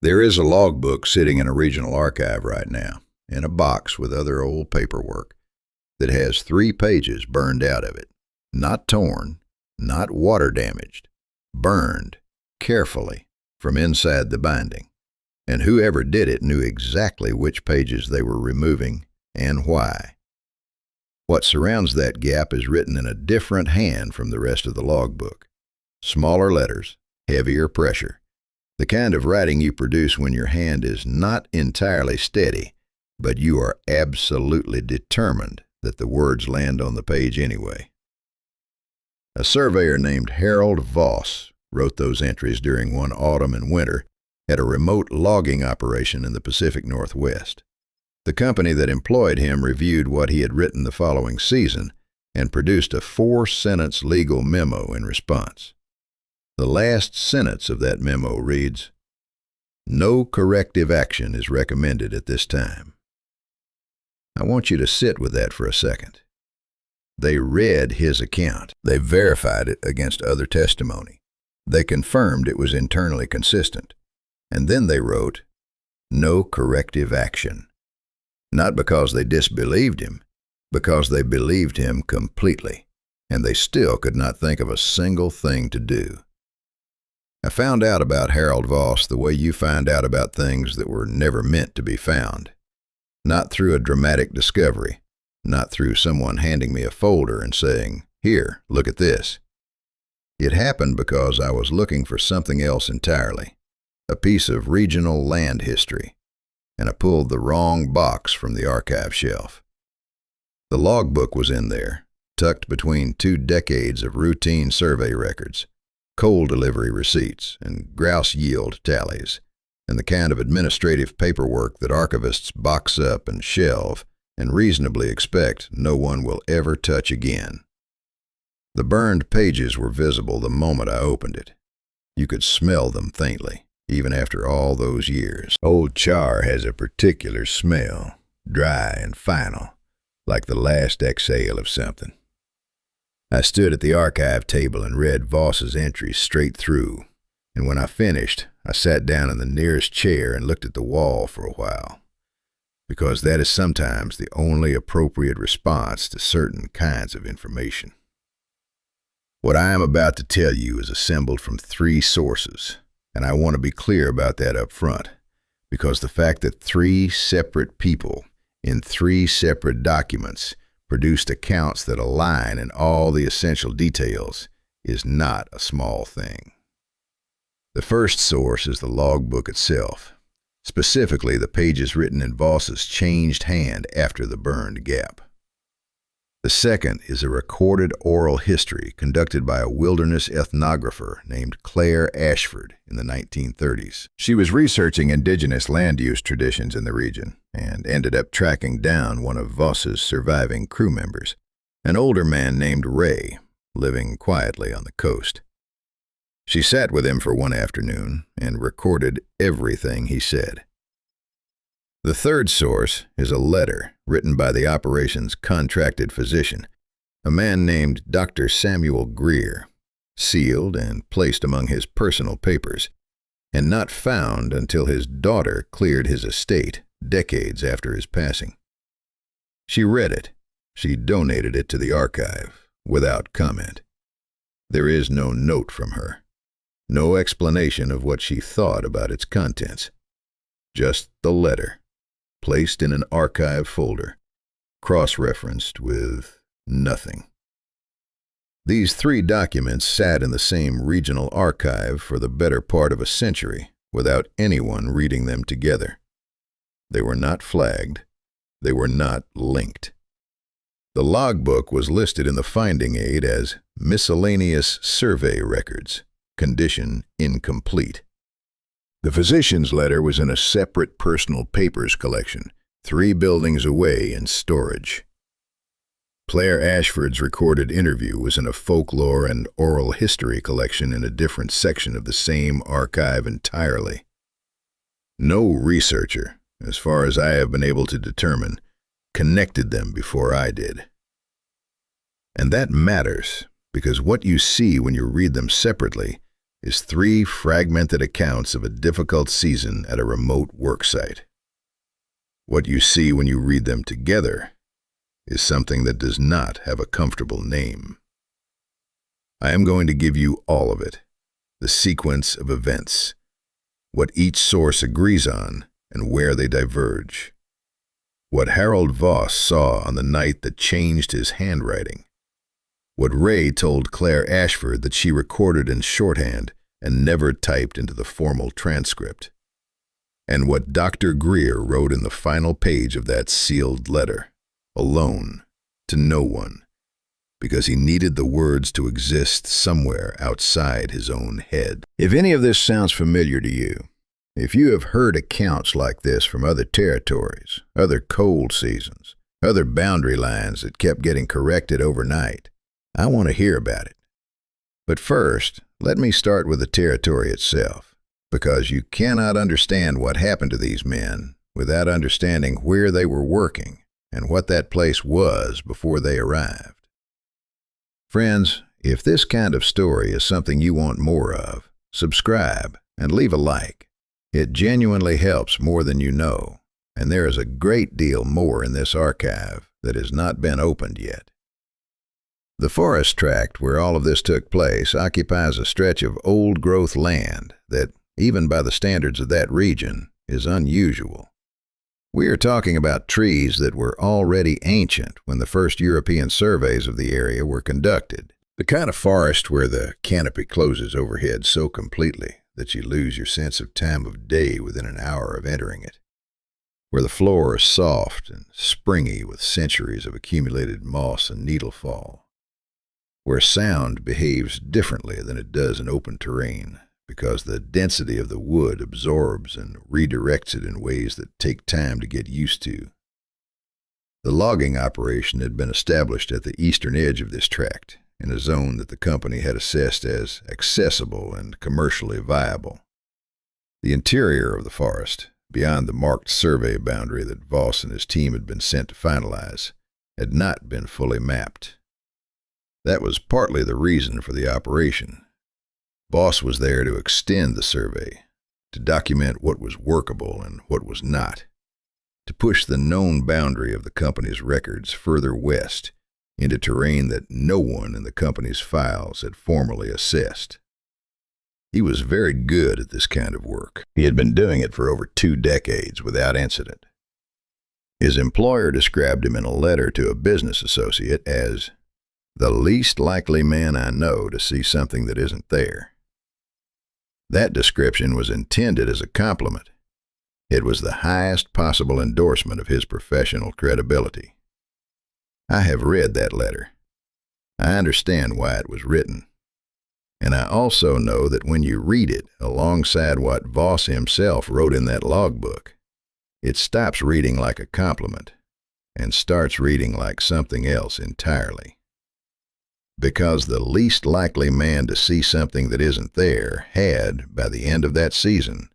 There is a logbook sitting in a regional archive right now, in a box with other old paperwork, that has 3 pages burned out of it. Not torn, not water damaged, burned, carefully, from inside the binding. And whoever did it knew exactly which pages they were removing and why. What surrounds that gap is written in a different hand from the rest of the logbook. Smaller letters, heavier pressure. The kind of writing you produce when your hand is not entirely steady, but you are absolutely determined that the words land on the page anyway. A surveyor named Harold Voss wrote those entries during one autumn and winter at a remote logging operation in the Pacific Northwest. The company that employed him reviewed what he had written the following season and produced a 4-sentence legal memo in response. The last sentence of that memo reads, "No corrective action is recommended at this time." I want you to sit with that for a second. They read his account. They verified it against other testimony. They confirmed it was internally consistent. And then they wrote, "No corrective action." Not because they disbelieved him, because they believed him completely, and they still could not think of a single thing to do. I found out about Harold Voss the way you find out about things that were never meant to be found. Not through a dramatic discovery, not through someone handing me a folder and saying, "Here, look at this." It happened because I was looking for something else entirely, a piece of regional land history, and I pulled the wrong box from the archive shelf. The logbook was in there, tucked between 2 decades of routine survey records, coal delivery receipts, and grouse yield tallies, and the kind of administrative paperwork that archivists box up and shelve and reasonably expect no one will ever touch again. The burned pages were visible the moment I opened it. You could smell them faintly, even after all those years. Old char has a particular smell, dry and final, like the last exhale of something. I stood at the archive table and read Voss's entries straight through, and when I finished, I sat down in the nearest chair and looked at the wall for a while, because that is sometimes the only appropriate response to certain kinds of information. What I am about to tell you is assembled from 3 sources, and I want to be clear about that up front, because the fact that 3 separate people in 3 separate documents produced accounts that align in all the essential details is not a small thing. The first source is the logbook itself, specifically the pages written in Voss's changed hand after the burned gap. The second is a recorded oral history conducted by a wilderness ethnographer named Claire Ashford in the 1930s. She was researching indigenous land use traditions in the region and ended up tracking down one of Voss's surviving crew members, an older man named Ray, living quietly on the coast. She sat with him for one afternoon and recorded everything he said. The third source is a letter written by the operation's contracted physician, a man named Dr. Samuel Greer, sealed and placed among his personal papers, and not found until his daughter cleared his estate decades after his passing. She read it. She donated it to the archive, without comment. There is no note from her, no explanation of what she thought about its contents. Just the letter, placed in an archive folder, cross-referenced with nothing. These 3 documents sat in the same regional archive for the better part of a century without anyone reading them together. They were not flagged. They were not linked. The logbook was listed in the finding aid as miscellaneous survey records, condition incomplete. The physician's letter was in a separate personal papers collection, 3 buildings away in storage. Claire Ashford's recorded interview was in a folklore and oral history collection in a different section of the same archive entirely. No researcher, as far as I have been able to determine, connected them before I did. And that matters, because what you see when you read them separately is 3 fragmented accounts of a difficult season at a remote worksite. What you see when you read them together is something that does not have a comfortable name. I am going to give you all of it, the sequence of events, what each source agrees on and where they diverge. What Harold Voss saw on the night that changed his handwriting. What Ray told Claire Ashford that she recorded in shorthand and never typed into the formal transcript. And what Dr. Greer wrote in the final page of that sealed letter, alone, to no one, because he needed the words to exist somewhere outside his own head. If any of this sounds familiar to you, if you have heard accounts like this from other territories, other cold seasons, other boundary lines that kept getting corrected overnight, I want to hear about it. But first, let me start with the territory itself, because you cannot understand what happened to these men without understanding where they were working and what that place was before they arrived. Friends, if this kind of story is something you want more of, subscribe and leave a like. It genuinely helps more than you know, and there is a great deal more in this archive that has not been opened yet. The forest tract where all of this took place occupies a stretch of old-growth land that, even by the standards of that region, is unusual. We are talking about trees that were already ancient when the first European surveys of the area were conducted. The kind of forest where the canopy closes overhead so completely that you lose your sense of time of day within an hour of entering it, where the floor is soft and springy with centuries of accumulated moss and needlefall, where sound behaves differently than it does in open terrain because the density of the wood absorbs and redirects it in ways that take time to get used to. The logging operation had been established at the eastern edge of this tract, in a zone that the company had assessed as accessible and commercially viable. The interior of the forest, beyond the marked survey boundary that Voss and his team had been sent to finalize, had not been fully mapped. That was partly the reason for the operation. Voss was there to extend the survey, to document what was workable and what was not, to push the known boundary of the company's records further west into terrain that no one in the company's files had formally assessed. He was very good at this kind of work. He had been doing it for over 2 decades without incident. His employer described him in a letter to a business associate as the least likely man I know to see something that isn't there. That description was intended as a compliment. It was the highest possible endorsement of his professional credibility. I have read that letter. I understand why it was written. And I also know that when you read it alongside what Voss himself wrote in that logbook, it stops reading like a compliment and starts reading like something else entirely. Because the least likely man to see something that isn't there had, by the end of that season,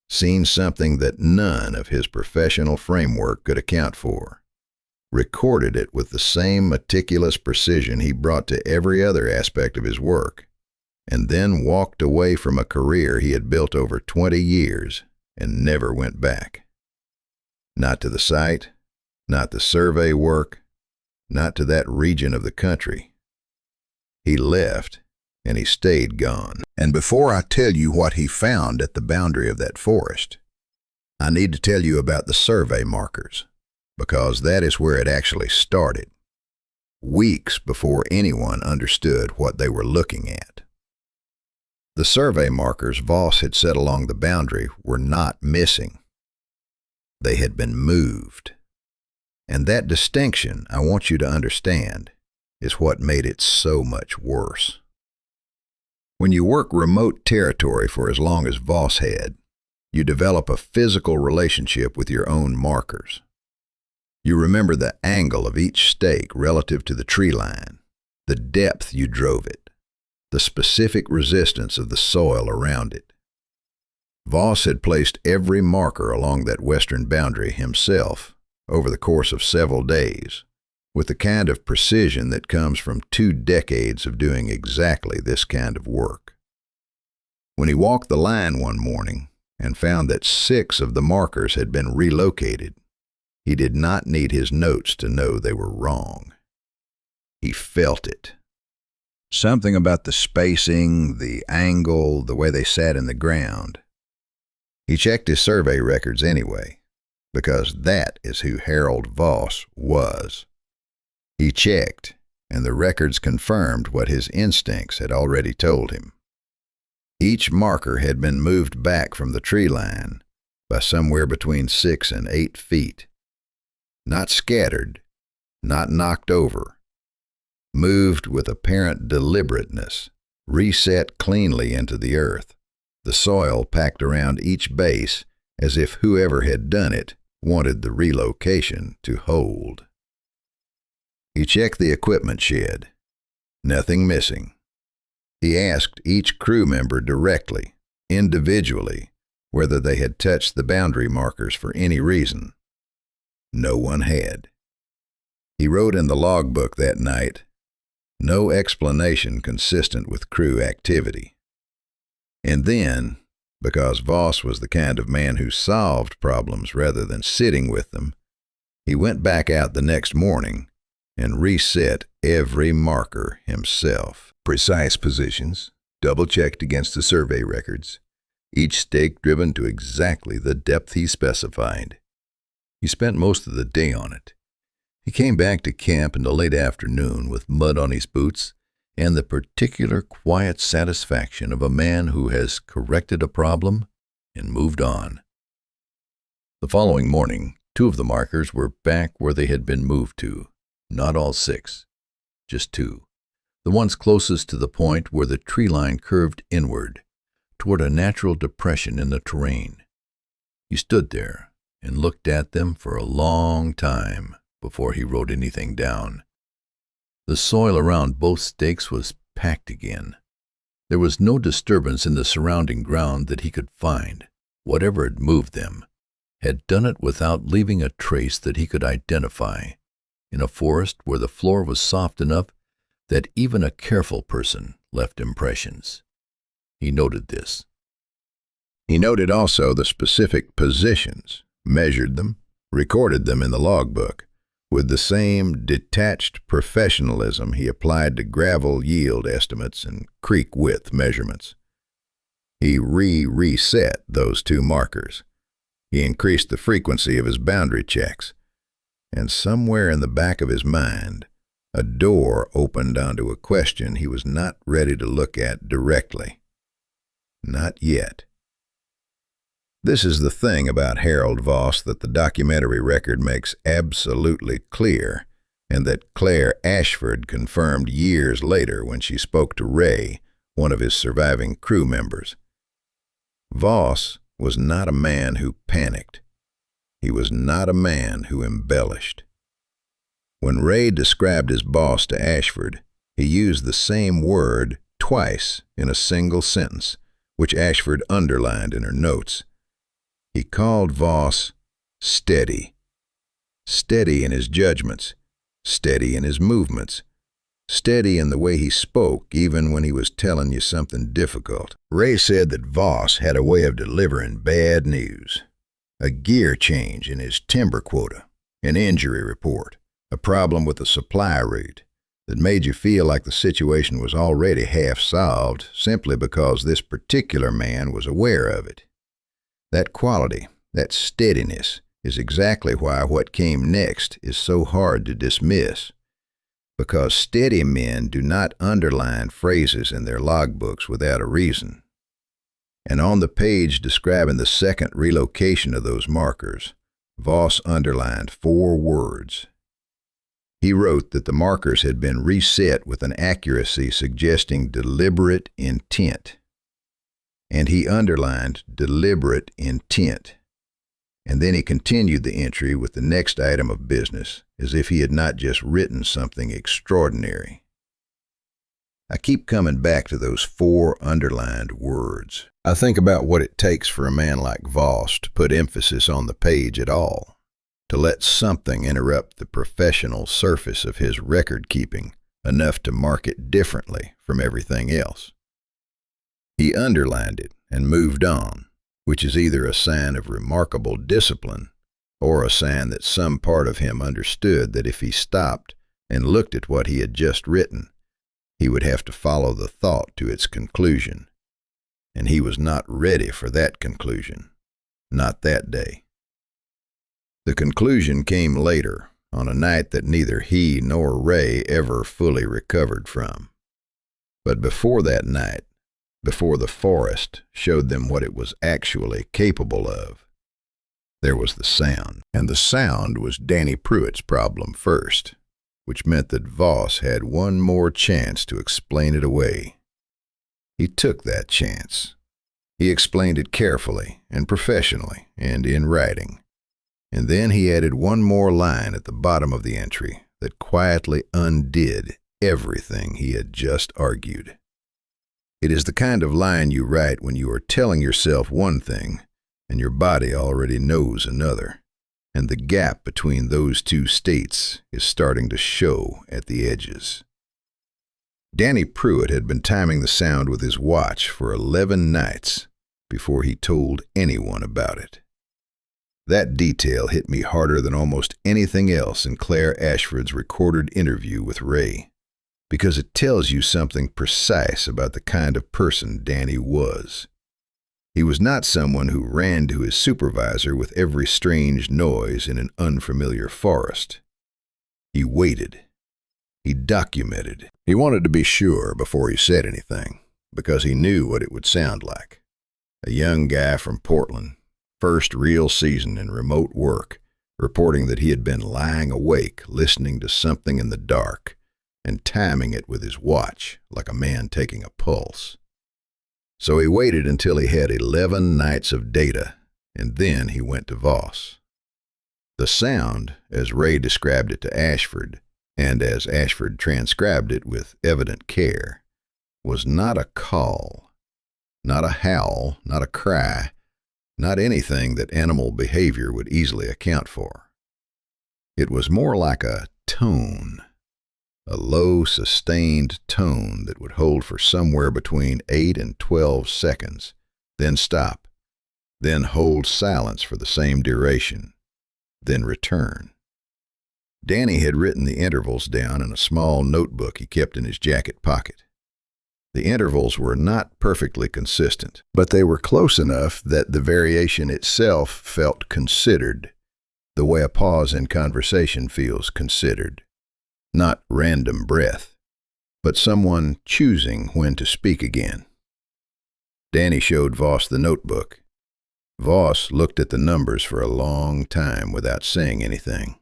seen something that none of his professional framework could account for, recorded it with the same meticulous precision he brought to every other aspect of his work, and then walked away from a career he had built over 20 years and never went back. Not to the site, not the survey work, not to that region of the country. He left, and he stayed gone. And before I tell you what he found at the boundary of that forest, I need to tell you about the survey markers, because that is where it actually started, weeks before anyone understood what they were looking at. The survey markers Voss had set along the boundary were not missing. They had been moved. And that distinction, I want you to understand, is what made it so much worse. When you work remote territory for as long as Voss had, you develop a physical relationship with your own markers. You remember the angle of each stake relative to the tree line, the depth you drove it, the specific resistance of the soil around it. Voss had placed every marker along that western boundary himself over the course of several days, with the kind of precision that comes from 2 decades of doing exactly this kind of work. When he walked the line one morning and found that 6 of the markers had been relocated, he did not need his notes to know they were wrong. He felt it. Something about the spacing, the angle, the way they sat in the ground. He checked his survey records anyway, because that is who Harold Voss was. He checked, and the records confirmed what his instincts had already told him. Each marker had been moved back from the tree line by somewhere between 6 and 8 feet. Not scattered, not knocked over. Moved with apparent deliberateness, reset cleanly into the earth, the soil packed around each base as if whoever had done it wanted the relocation to hold. He checked the equipment shed. Nothing missing. He asked each crew member directly, individually, whether they had touched the boundary markers for any reason. No one had. He wrote in the logbook that night, "No explanation consistent with crew activity." And then, because Voss was the kind of man who solved problems rather than sitting with them, he went back out the next morning and reset every marker himself. Precise positions, double-checked against the survey records, each stake driven to exactly the depth he specified. He spent most of the day on it. He came back to camp in the late afternoon with mud on his boots and the particular quiet satisfaction of a man who has corrected a problem and moved on. The following morning, 2 of the markers were back where they had been moved to. Not all 6, just 2. The ones closest to the point where the tree line curved inward, toward a natural depression in the terrain. He stood there and looked at them for a long time before he wrote anything down. The soil around both stakes was packed again. There was no disturbance in the surrounding ground that he could find. Whatever had moved them had done it without leaving a trace that he could identify, in a forest where the floor was soft enough that even a careful person left impressions. He noted this. He noted also the specific positions, measured them, recorded them in the logbook, with the same detached professionalism he applied to gravel yield estimates and creek width measurements. He reset those 2 markers. He increased the frequency of his boundary checks, and somewhere in the back of his mind, a door opened onto a question he was not ready to look at directly. Not yet. This is the thing about Harold Voss that the documentary record makes absolutely clear, and that Claire Ashford confirmed years later when she spoke to Ray, one of his surviving crew members. Voss was not a man who panicked. He was not a man who embellished. When Ray described his boss to Ashford, he used the same word twice in a single sentence, which Ashford underlined in her notes. He called Voss steady. Steady in his judgments, steady in his movements, steady in the way he spoke even when he was telling you something difficult. Ray said that Voss had a way of delivering bad news. A gear change in his timber quota, an injury report, a problem with the supply route that made you feel like the situation was already half solved simply because this particular man was aware of it. That quality, that steadiness, is exactly why what came next is so hard to dismiss, because steady men do not underline phrases in their logbooks without a reason. And on the page describing the second relocation of those markers, Voss underlined 4 words. He wrote that the markers had been reset with an accuracy suggesting deliberate intent. And he underlined deliberate intent. And then he continued the entry with the next item of business, as if he had not just written something extraordinary. I keep coming back to those 4 underlined words. I think about what it takes for a man like Voss to put emphasis on the page at all, to let something interrupt the professional surface of his record-keeping enough to mark it differently from everything else. He underlined it and moved on, which is either a sign of remarkable discipline or a sign that some part of him understood that if he stopped and looked at what he had just written, he would have to follow the thought to its conclusion. And he was not ready for that conclusion. Not that day. The conclusion came later, on a night that neither he nor Ray ever fully recovered from. But before that night, before the forest showed them what it was actually capable of, there was the sound. And the sound was Danny Pruitt's problem first, which meant that Voss had one more chance to explain it away. He took that chance. He explained it carefully and professionally and in writing. And then he added one more line at the bottom of the entry that quietly undid everything he had just argued. It is the kind of line you write when you are telling yourself one thing and your body already knows another, and the gap between those two states is starting to show at the edges. Danny Pruitt had been timing the sound with his watch for 11 nights before he told anyone about it. That detail hit me harder than almost anything else in Claire Ashford's recorded interview with Ray, because it tells you something precise about the kind of person Danny was. He was not someone who ran to his supervisor with every strange noise in an unfamiliar forest. He waited. He documented. He wanted to be sure before he said anything, because he knew what it would sound like. A young guy from Portland, first real season in remote work, reporting that he had been lying awake listening to something in the dark and timing it with his watch like a man taking a pulse. So he waited until he had 11 nights of data, and then he went to Voss. The sound, as Ray described it to Ashford, and as Ashford transcribed it with evident care, was not a call, not a howl, not a cry, not anything that animal behavior would easily account for. It was more like a tone, a low, sustained tone that would hold for somewhere between 8 and 12 seconds, then stop, then hold silence for the same duration, then return. Danny had written the intervals down in a small notebook he kept in his jacket pocket. The intervals were not perfectly consistent, but they were close enough that the variation itself felt considered, the way a pause in conversation feels considered. Not random breath, but someone choosing when to speak again. Danny showed Voss the notebook. Voss looked at the numbers for a long time without saying anything.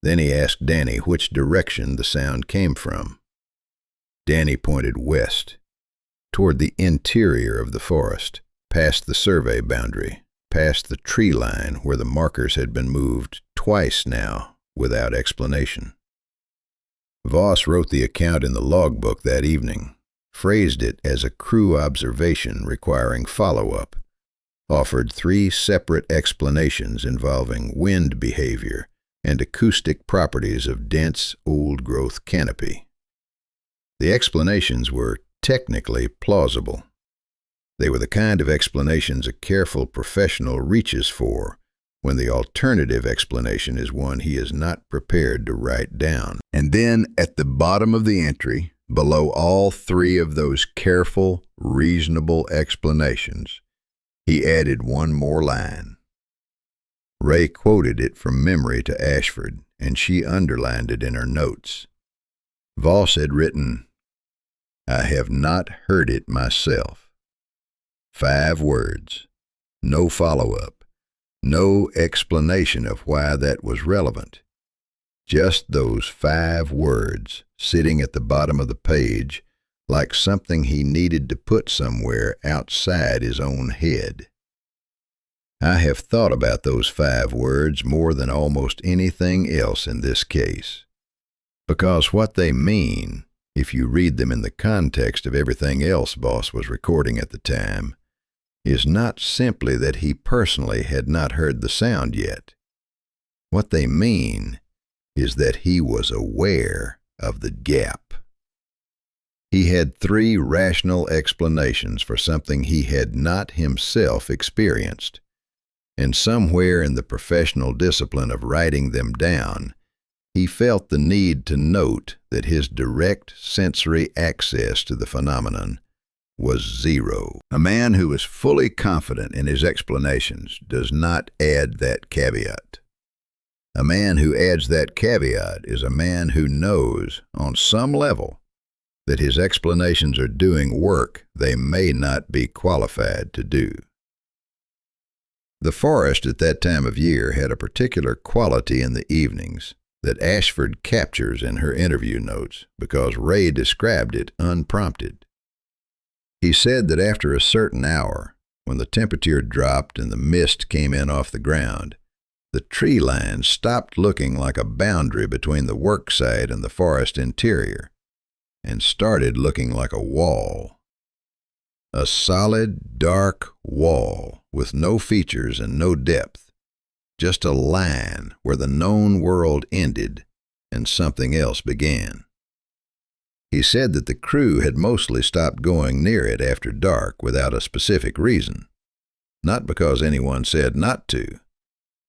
Then he asked Danny which direction the sound came from. Danny pointed west, toward the interior of the forest, past the survey boundary, past the tree line where the markers had been moved twice now without explanation. Voss wrote the account in the logbook that evening, phrased it as a crew observation requiring follow-up, offered 3 separate explanations involving wind behavior and acoustic properties of dense, old-growth canopy. The explanations were technically plausible. They were the kind of explanations a careful professional reaches for when the alternative explanation is one he is not prepared to write down. And then at the bottom of the entry, below all 3 of those careful, reasonable explanations, he added one more line. Ray quoted it from memory to Ashford, and she underlined it in her notes. Voss had written, "I have not heard it myself." 5 words, no follow-up, no explanation of why that was relevant. Just those 5 words sitting at the bottom of the page like something he needed to put somewhere outside his own head. I have thought about those 5 words more than almost anything else in this case, because what they mean, if you read them in the context of everything else Voss was recording at the time, is not simply that he personally had not heard the sound yet. What they mean is that he was aware of the gap. He had 3 rational explanations for something he had not himself experienced, and somewhere in the professional discipline of writing them down, he felt the need to note that his direct sensory access to the phenomenon was 0. A man who is fully confident in his explanations does not add that caveat. A man who adds that caveat is a man who knows, on some level, that his explanations are doing work they may not be qualified to do. The forest at that time of year had a particular quality in the evenings that Ashford captures in her interview notes because Ray described it unprompted. He said that after a certain hour, when the temperature dropped and the mist came in off the ground, the tree line stopped looking like a boundary between the work site and the forest interior and started looking like a wall. A solid, dark wall with no features and no depth, just a line where the known world ended and something else began. He said that the crew had mostly stopped going near it after dark without a specific reason, not because anyone said not to,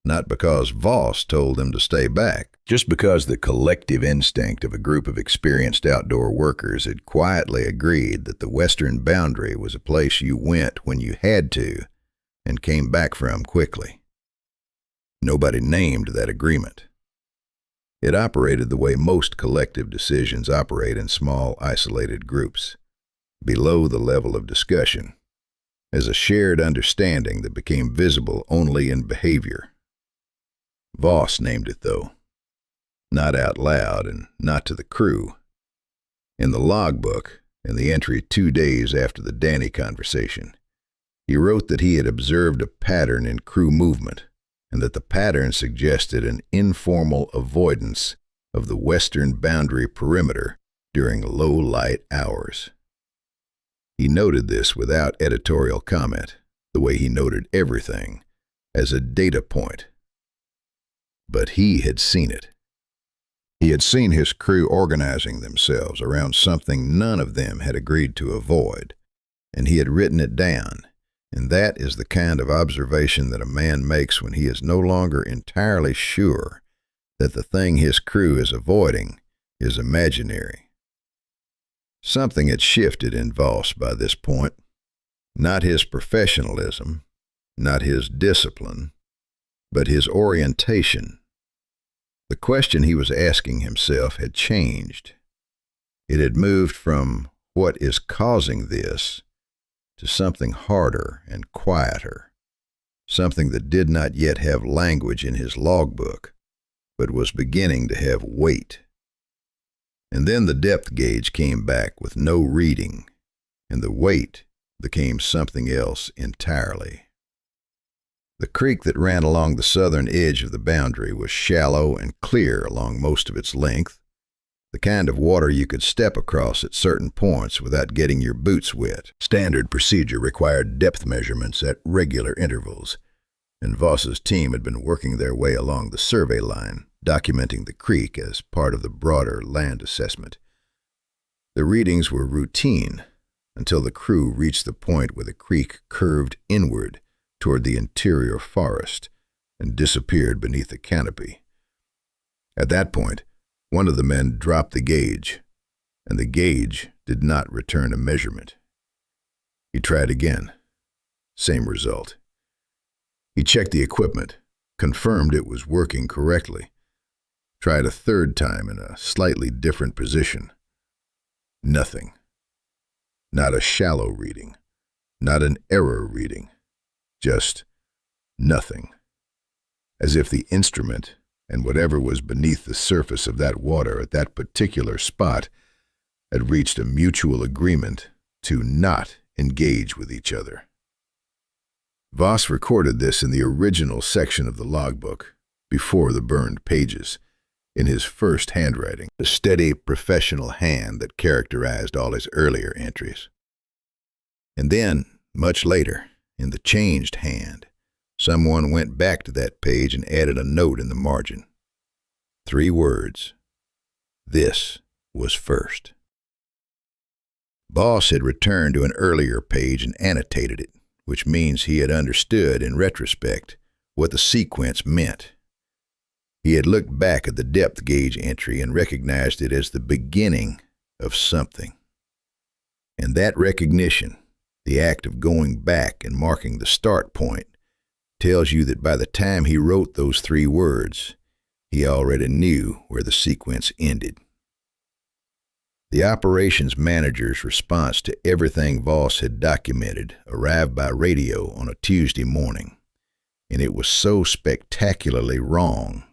not because Voss told them to stay back, just because the collective instinct of a group of experienced outdoor workers had quietly agreed that the western boundary was a place you went when you had to and came back from quickly. Nobody named that agreement. It operated the way most collective decisions operate in small, isolated groups, below the level of discussion, as a shared understanding that became visible only in behavior. Voss named it, though, not out loud and not to the crew. In the logbook, in the entry 2 days after the Danny conversation, he wrote that he had observed a pattern in crew movement, and that the pattern suggested an informal avoidance of the western boundary perimeter during low-light hours. He noted this without editorial comment, the way he noted everything, as a data point. But he had seen it. He had seen his crew organizing themselves around something none of them had agreed to avoid, and he had written it down. And that is the kind of observation that a man makes when he is no longer entirely sure that the thing his crew is avoiding is imaginary. Something had shifted in Voss by this point. Not his professionalism, not his discipline, but his orientation. The question he was asking himself had changed. It had moved from what is causing this to something harder and quieter, something that did not yet have language in his logbook, but was beginning to have weight. And then the depth gauge came back with no reading, and the weight became something else entirely. The creek that ran along the southern edge of the boundary was shallow and clear along most of its length, the kind of water you could step across at certain points without getting your boots wet. Standard procedure required depth measurements at regular intervals, and Voss's team had been working their way along the survey line, documenting the creek as part of the broader land assessment. The readings were routine until the crew reached the point where the creek curved inward toward the interior forest and disappeared beneath a canopy. At that point, one of the men dropped the gauge, and the gauge did not return a measurement. He tried again. Same result. He checked the equipment, confirmed it was working correctly, tried a third time in a slightly different position. Nothing. Not a shallow reading, not an error reading, just nothing. As if the instrument and whatever was beneath the surface of that water at that particular spot had reached a mutual agreement to not engage with each other. Voss recorded this in the original section of the logbook, before the burned pages, in his first handwriting, the steady professional hand that characterized all his earlier entries. And then, much later, in the changed hand, someone went back to that page and added a note in the margin. 3 words. This was first. Voss had returned to an earlier page and annotated it, which means he had understood in retrospect what the sequence meant. He had looked back at the depth gauge entry and recognized it as the beginning of something. And that recognition, the act of going back and marking the start point, tells you that by the time he wrote those 3 words, he already knew where the sequence ended. The operations manager's response to everything Voss had documented arrived by radio on a Tuesday morning, and it was so spectacularly wrong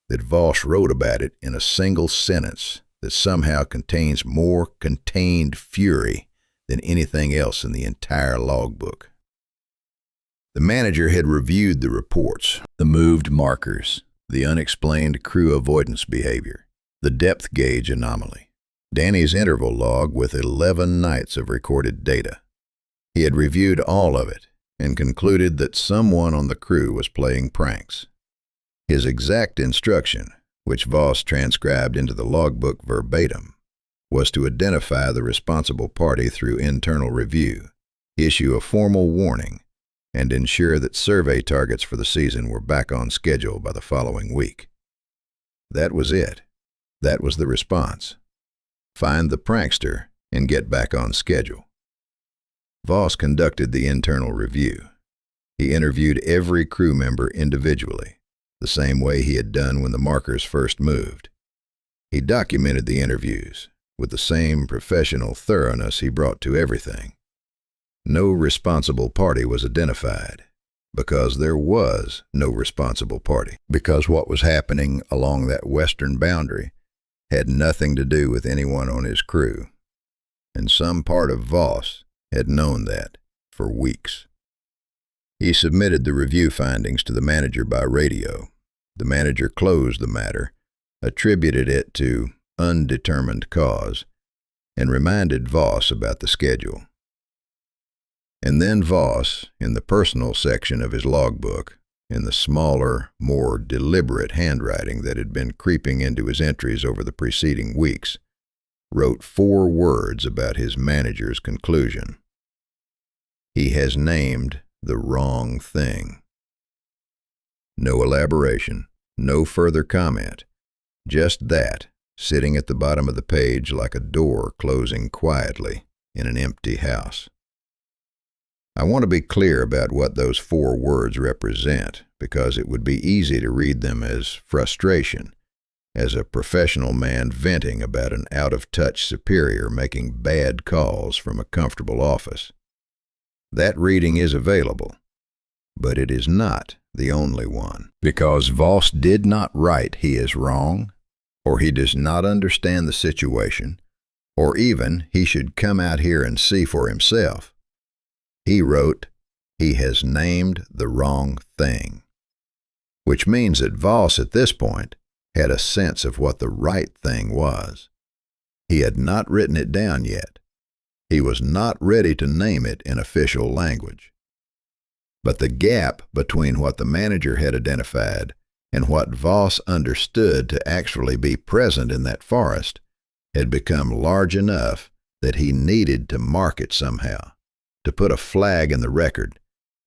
that Voss wrote about it in a single sentence that somehow contains more contained fury than anything else in the entire logbook. The manager had reviewed the reports, the moved markers, the unexplained crew avoidance behavior, the depth gauge anomaly, Danny's interval log with 11 nights of recorded data. He had reviewed all of it and concluded that someone on the crew was playing pranks. His exact instruction, which Voss transcribed into the logbook verbatim, was to identify the responsible party through internal review, issue a formal warning, and ensure that survey targets for the season were back on schedule by the following week. That was it. That was the response. Find the prankster and get back on schedule. Voss conducted the internal review. He interviewed every crew member individually, the same way he had done when the markers first moved. He documented the interviews with the same professional thoroughness he brought to everything. No responsible party was identified, because there was no responsible party, because what was happening along that western boundary had nothing to do with anyone on his crew, and some part of Voss had known that for weeks. He submitted the review findings to the manager by radio. The manager closed the matter, attributed it to undetermined cause, and reminded Voss about the schedule. And then Voss, in the personal section of his logbook, in the smaller, more deliberate handwriting that had been creeping into his entries over the preceding weeks, wrote 4 words about his manager's conclusion. He has named the wrong thing. No elaboration, no further comment, just that, sitting at the bottom of the page like a door closing quietly in an empty house. I want to be clear about what those 4 words represent, because it would be easy to read them as frustration, as a professional man venting about an out-of-touch superior making bad calls from a comfortable office. That reading is available, but it is not the only one, because Voss did not write he is wrong, or he does not understand the situation, or even he should come out here and see for himself. He wrote, he has named the wrong thing, which means that Voss at this point had a sense of what the right thing was. He had not written it down yet. He was not ready to name it in official language. But the gap between what the manager had identified and what Voss understood to actually be present in that forest had become large enough that he needed to mark it somehow, to put a flag in the record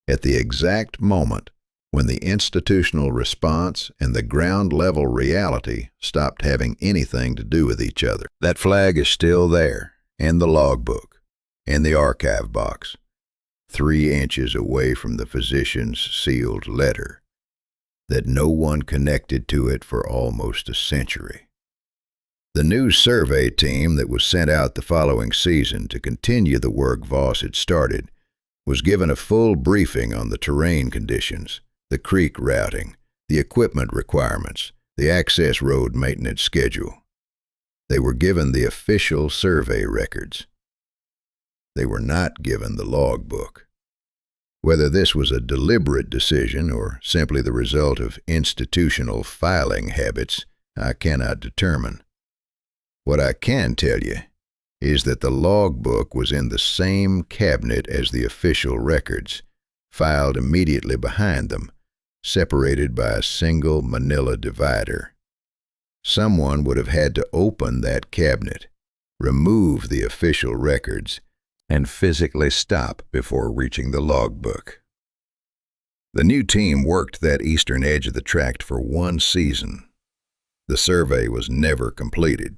at the exact moment when the institutional response and the ground-level reality stopped having anything to do with each other. That flag is still there, in the logbook, in the archive box, 3 inches away from the physician's sealed letter, that no one connected to it for almost a century. The new survey team that was sent out the following season to continue the work Voss had started was given a full briefing on the terrain conditions, the creek routing, the equipment requirements, the access road maintenance schedule. They were given the official survey records. They were not given the logbook. Whether this was a deliberate decision or simply the result of institutional filing habits, I cannot determine. What I can tell you is that the logbook was in the same cabinet as the official records, filed immediately behind them, separated by a single manila divider. Someone would have had to open that cabinet, remove the official records, and physically stop before reaching the logbook. The new team worked that eastern edge of the tract for 1 season. The survey was never completed.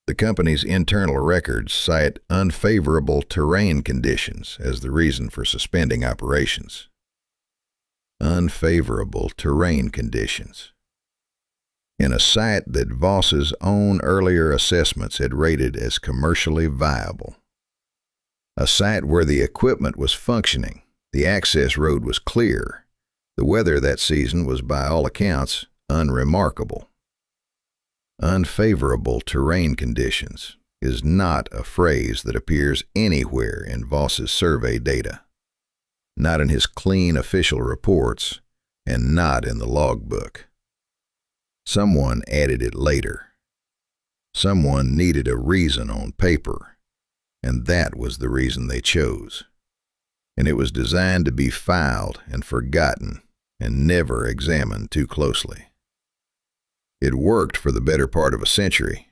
The company's internal records cite unfavorable terrain conditions as the reason for suspending operations. Unfavorable terrain conditions. In a site that Voss's own earlier assessments had rated as commercially viable. A site where the equipment was functioning, the access road was clear, the weather that season was by all accounts unremarkable. Unfavorable terrain conditions is not a phrase that appears anywhere in Voss's survey data, not in his clean official reports, and not in the logbook. Someone added it later. Someone needed a reason on paper, and that was the reason they chose. And it was designed to be filed and forgotten and never examined too closely. It worked for the better part of a century.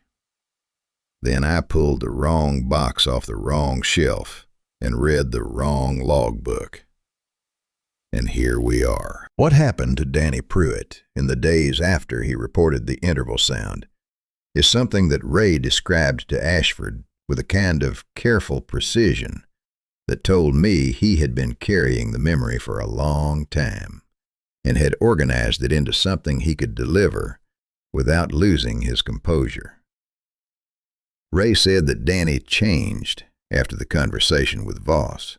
Then I pulled the wrong box off the wrong shelf and read the wrong logbook. And here we are. What happened to Danny Pruitt in the days after he reported the interval sound is something that Ray described to Ashford with a kind of careful precision that told me he had been carrying the memory for a long time and had organized it into something he could deliver without losing his composure. Ray said that Danny changed after the conversation with Voss.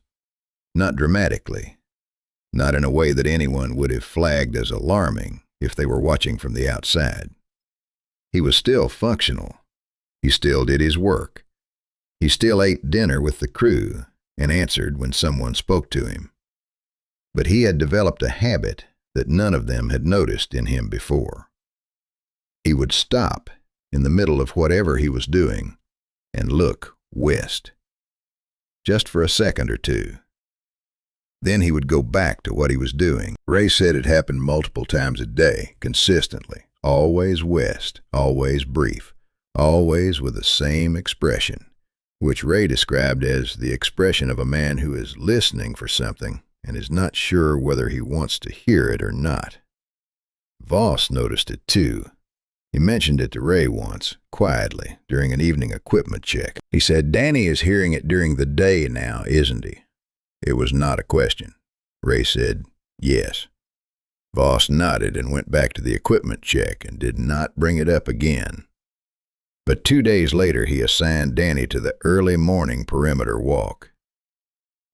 Not dramatically, not in a way that anyone would have flagged as alarming if they were watching from the outside. He was still functional. He still did his work. He still ate dinner with the crew and answered when someone spoke to him. But he had developed a habit that none of them had noticed in him before. He would stop in the middle of whatever he was doing and look west, just for a second or two. Then he would go back to what he was doing. Ray said it happened multiple times a day, consistently, always west, always brief, always with the same expression, which Ray described as the expression of a man who is listening for something and is not sure whether he wants to hear it or not. Voss noticed it too. He mentioned it to Ray once, quietly, during an evening equipment check. He said, "Danny is hearing it during the day now, isn't he?" It was not a question. Ray said, "Yes." Voss nodded and went back to the equipment check and did not bring it up again. But 2 days later he assigned Danny to the early morning perimeter walk.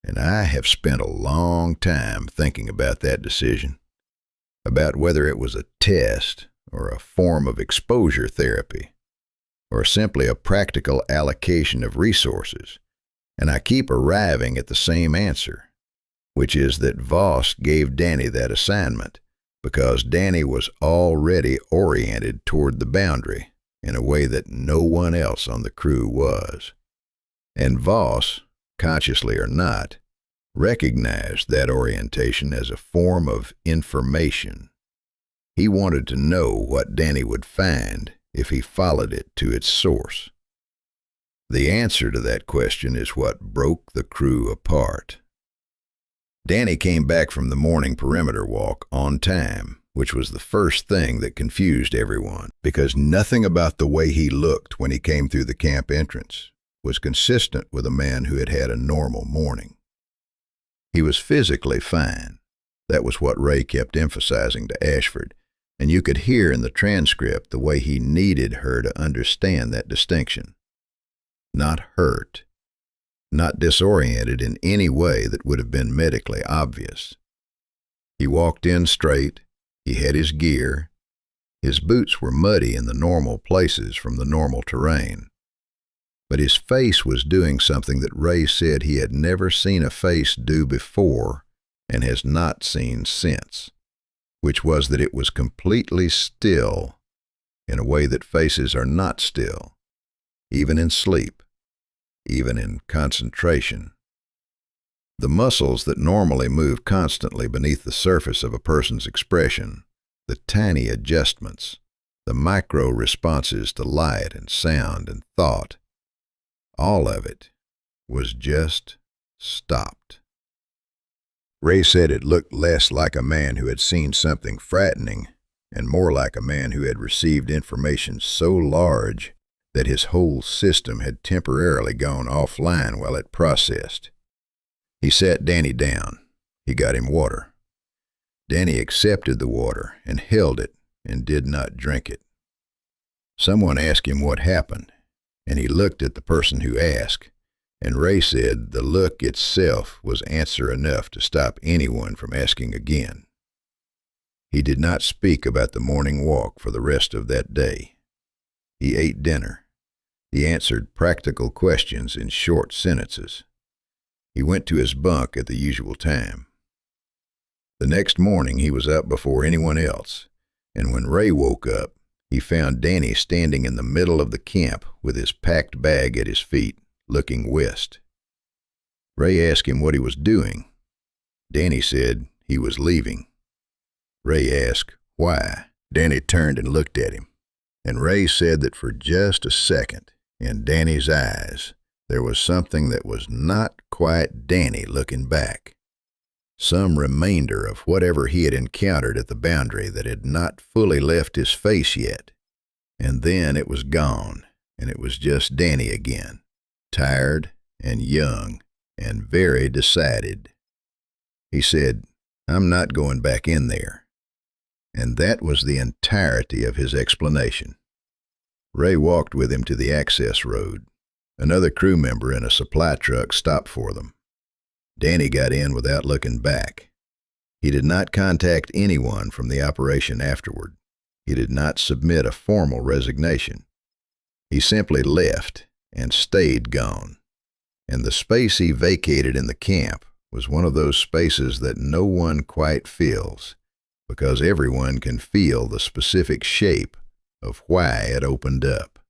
And I have spent a long time thinking about that decision, about whether it was a test or a form of exposure therapy, or simply a practical allocation of resources, and I keep arriving at the same answer, which is that Voss gave Danny that assignment because Danny was already oriented toward the boundary in a way that no one else on the crew was. And Voss, consciously or not, recognized that orientation as a form of information. He wanted to know what Danny would find if he followed it to its source. The answer to that question is what broke the crew apart. Danny came back from the morning perimeter walk on time, which was the first thing that confused everyone, because nothing about the way he looked when he came through the camp entrance was consistent with a man who had had a normal morning. He was physically fine. That was what Ray kept emphasizing to Ashford, and you could hear in the transcript the way he needed her to understand that distinction. Not hurt, not disoriented in any way that would have been medically obvious. He walked in straight, he had his gear, his boots were muddy in the normal places from the normal terrain, but his face was doing something that Ray said he had never seen a face do before and has not seen since, which was that it was completely still in a way that faces are not still, even in sleep, even in concentration. The muscles that normally move constantly beneath the surface of a person's expression, the tiny adjustments, the micro responses to light and sound and thought, all of it, was just stopped. Ray said it looked less like a man who had seen something frightening and more like a man who had received information so large that his whole system had temporarily gone offline while it processed. He sat Danny down. He got him water. Danny accepted the water and held it and did not drink it. Someone asked him what happened, and he looked at the person who asked, and Ray said the look itself was answer enough to stop anyone from asking again. He did not speak about the morning walk for the rest of that day. He ate dinner. He answered practical questions in short sentences. He went to his bunk at the usual time. The next morning he was up before anyone else, and when Ray woke up, he found Danny standing in the middle of the camp with his packed bag at his feet, looking west. Ray asked him what he was doing. Danny said he was leaving. Ray asked why. Danny turned and looked at him, and Ray said that for just a second, in Danny's eyes, there was something that was not quite Danny looking back. Some remainder of whatever he had encountered at the boundary that had not fully left his face yet. And then it was gone, and it was just Danny again, tired and young and very decided. He said, "I'm not going back in there." And that was the entirety of his explanation. Ray walked with him to the access road. Another crew member in a supply truck stopped for them. Danny got in without looking back. He did not contact anyone from the operation afterward. He did not submit a formal resignation. He simply left and stayed gone. And the space he vacated in the camp was one of those spaces that no one quite feels, because everyone can feel the specific shape of why it opened up.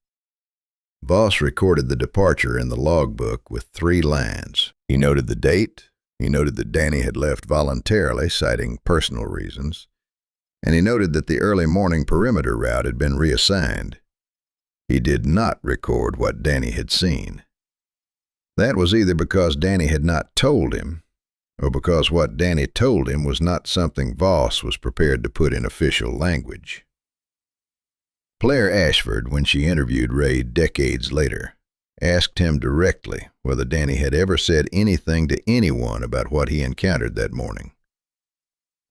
Voss recorded the departure in the logbook with 3 lines. He noted the date, he noted that Danny had left voluntarily, citing personal reasons, and he noted that the early morning perimeter route had been reassigned. He did not record what Danny had seen. That was either because Danny had not told him, or because what Danny told him was not something Voss was prepared to put in official language. Blair Ashford, when she interviewed Ray decades later, asked him directly whether Danny had ever said anything to anyone about what he encountered that morning.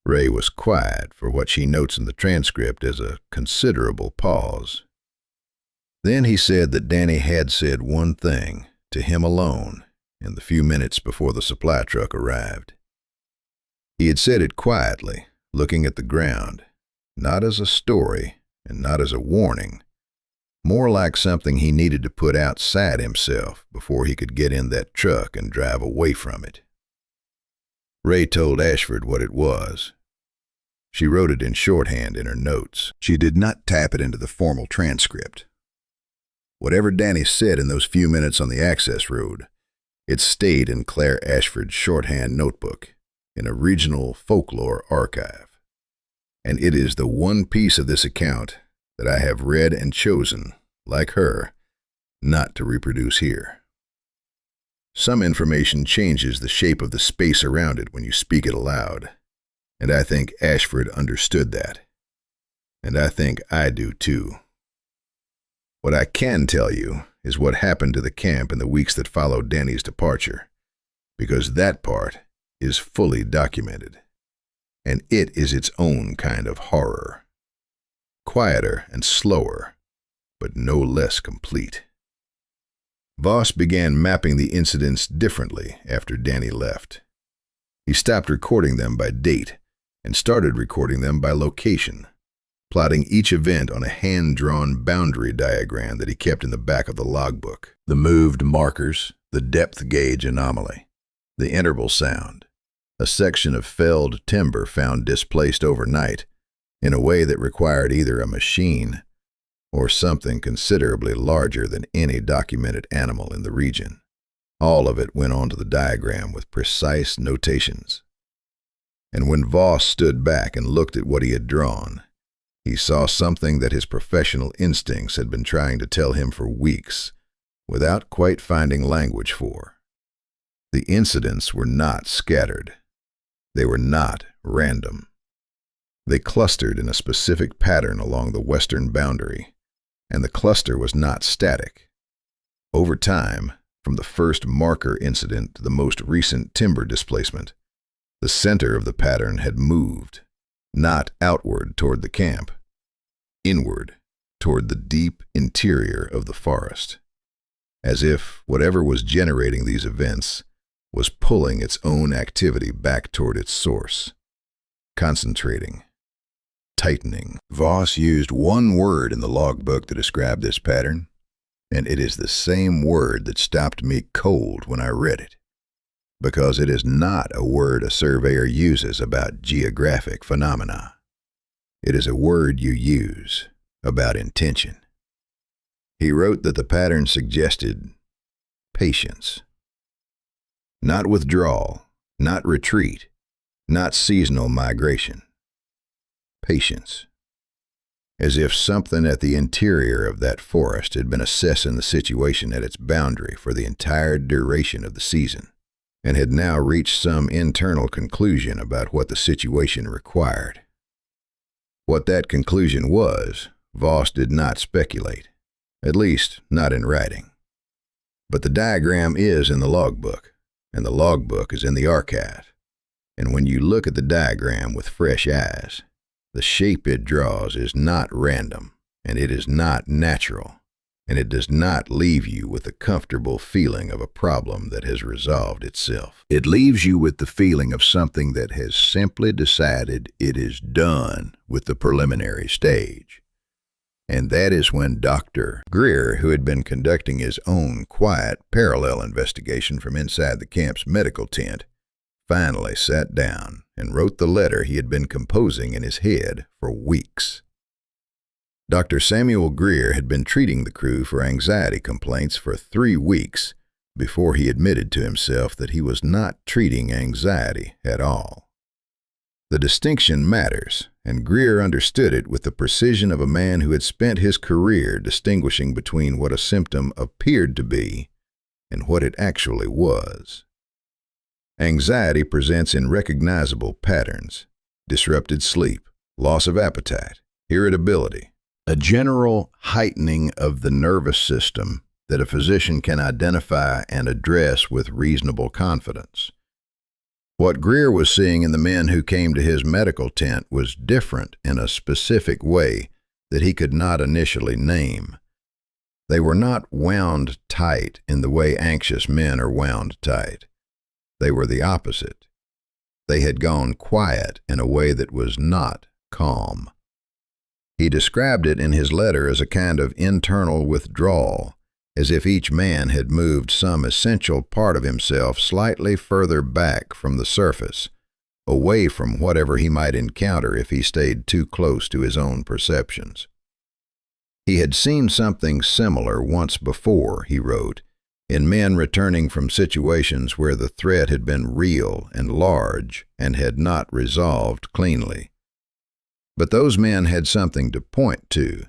Ray was quiet for what she notes in the transcript as a considerable pause. Then he said that Danny had said one thing, to him alone, in the few minutes before the supply truck arrived. He had said it quietly, looking at the ground, not as a story and not as a warning, more like something he needed to put outside himself before he could get in that truck and drive away from it. Ray told Ashford what it was. She wrote it in shorthand in her notes. She did not tap it into the formal transcript. Whatever Danny said in those few minutes on the access road, it stayed in Claire Ashford's shorthand notebook in a regional folklore archive. And it is the one piece of this account that I have read and chosen, like her, not to reproduce here. Some information changes the shape of the space around it when you speak it aloud, and I think Ashford understood that. And I think I do too. What I can tell you is what happened to the camp in the weeks that followed Danny's departure, because that part is fully documented. And it is its own kind of horror. Quieter and slower, but no less complete. Voss began mapping the incidents differently after Danny left. He stopped recording them by date and started recording them by location, plotting each event on a hand-drawn boundary diagram that he kept in the back of the logbook. The moved markers, the depth gauge anomaly, the interval sound, a section of felled timber found displaced overnight in a way that required either a machine or something considerably larger than any documented animal in the region. All of it went onto the diagram with precise notations. And when Voss stood back and looked at what he had drawn, he saw something that his professional instincts had been trying to tell him for weeks, without quite finding language for. The incidents were not scattered. They were not random. They clustered in a specific pattern along the western boundary, and the cluster was not static. Over time, from the first marker incident to the most recent timber displacement, the center of the pattern had moved, not outward toward the camp, inward toward the deep interior of the forest, as if whatever was generating these events was pulling its own activity back toward its source, concentrating, tightening. Voss used one word in the logbook to describe this pattern, and it is the same word that stopped me cold when I read it, because it is not a word a surveyor uses about geographic phenomena. It is a word you use about intention. He wrote that the pattern suggested patience. Not withdrawal, not retreat, not seasonal migration. Patience. As if something at the interior of that forest had been assessing the situation at its boundary for the entire duration of the season, and had now reached some internal conclusion about what the situation required. What that conclusion was, Voss did not speculate, at least not in writing. But the diagram is in the logbook, and the logbook is in the archive, and when you look at the diagram with fresh eyes, the shape it draws is not random, and it is not natural, and it does not leave you with the comfortable feeling of a problem that has resolved itself. It leaves you with the feeling of something that has simply decided it is done with the preliminary stage. And that is when Dr. Greer, who had been conducting his own quiet, parallel investigation from inside the camp's medical tent, finally sat down and wrote the letter he had been composing in his head for weeks. Dr. Samuel Greer had been treating the crew for anxiety complaints for 3 weeks before he admitted to himself that he was not treating anxiety at all. The distinction matters, and Greer understood it with the precision of a man who had spent his career distinguishing between what a symptom appeared to be and what it actually was. Anxiety presents in recognizable patterns: disrupted sleep, loss of appetite, irritability, a general heightening of the nervous system that a physician can identify and address with reasonable confidence. What Greer was seeing in the men who came to his medical tent was different in a specific way that he could not initially name. They were not wound tight in the way anxious men are wound tight. They were the opposite. They had gone quiet in a way that was not calm. He described it in his letter as a kind of internal withdrawal, as if each man had moved some essential part of himself slightly further back from the surface, away from whatever he might encounter if he stayed too close to his own perceptions. He had seen something similar once before, he wrote, in men returning from situations where the threat had been real and large and had not resolved cleanly. But those men had something to point to.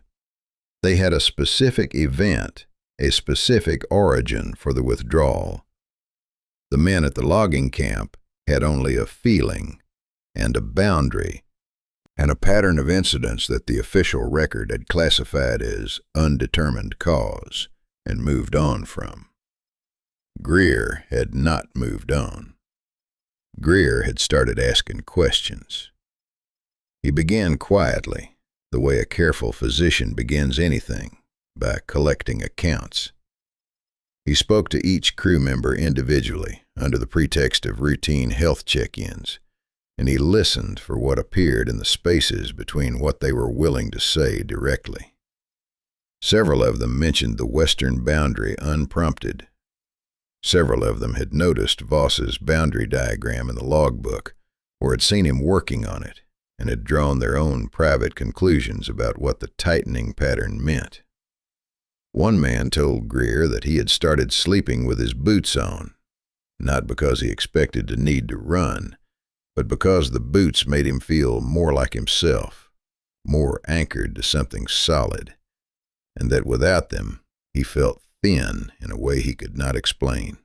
They had a specific event, a specific origin for the withdrawal. The men at the logging camp had only a feeling and a boundary and a pattern of incidents that the official record had classified as undetermined cause and moved on from. Greer had not moved on. Greer had started asking questions. He began quietly, the way a careful physician begins anything, by collecting accounts. He spoke to each crew member individually under the pretext of routine health check-ins, and he listened for what appeared in the spaces between what they were willing to say directly. Several of them mentioned the western boundary unprompted. Several of them had noticed Voss's boundary diagram in the logbook, or had seen him working on it, and had drawn their own private conclusions about what the tightening pattern meant. One man told Greer that he had started sleeping with his boots on, not because he expected to need to run, but because the boots made him feel more like himself, more anchored to something solid, and that without them he felt thin in a way he could not explain.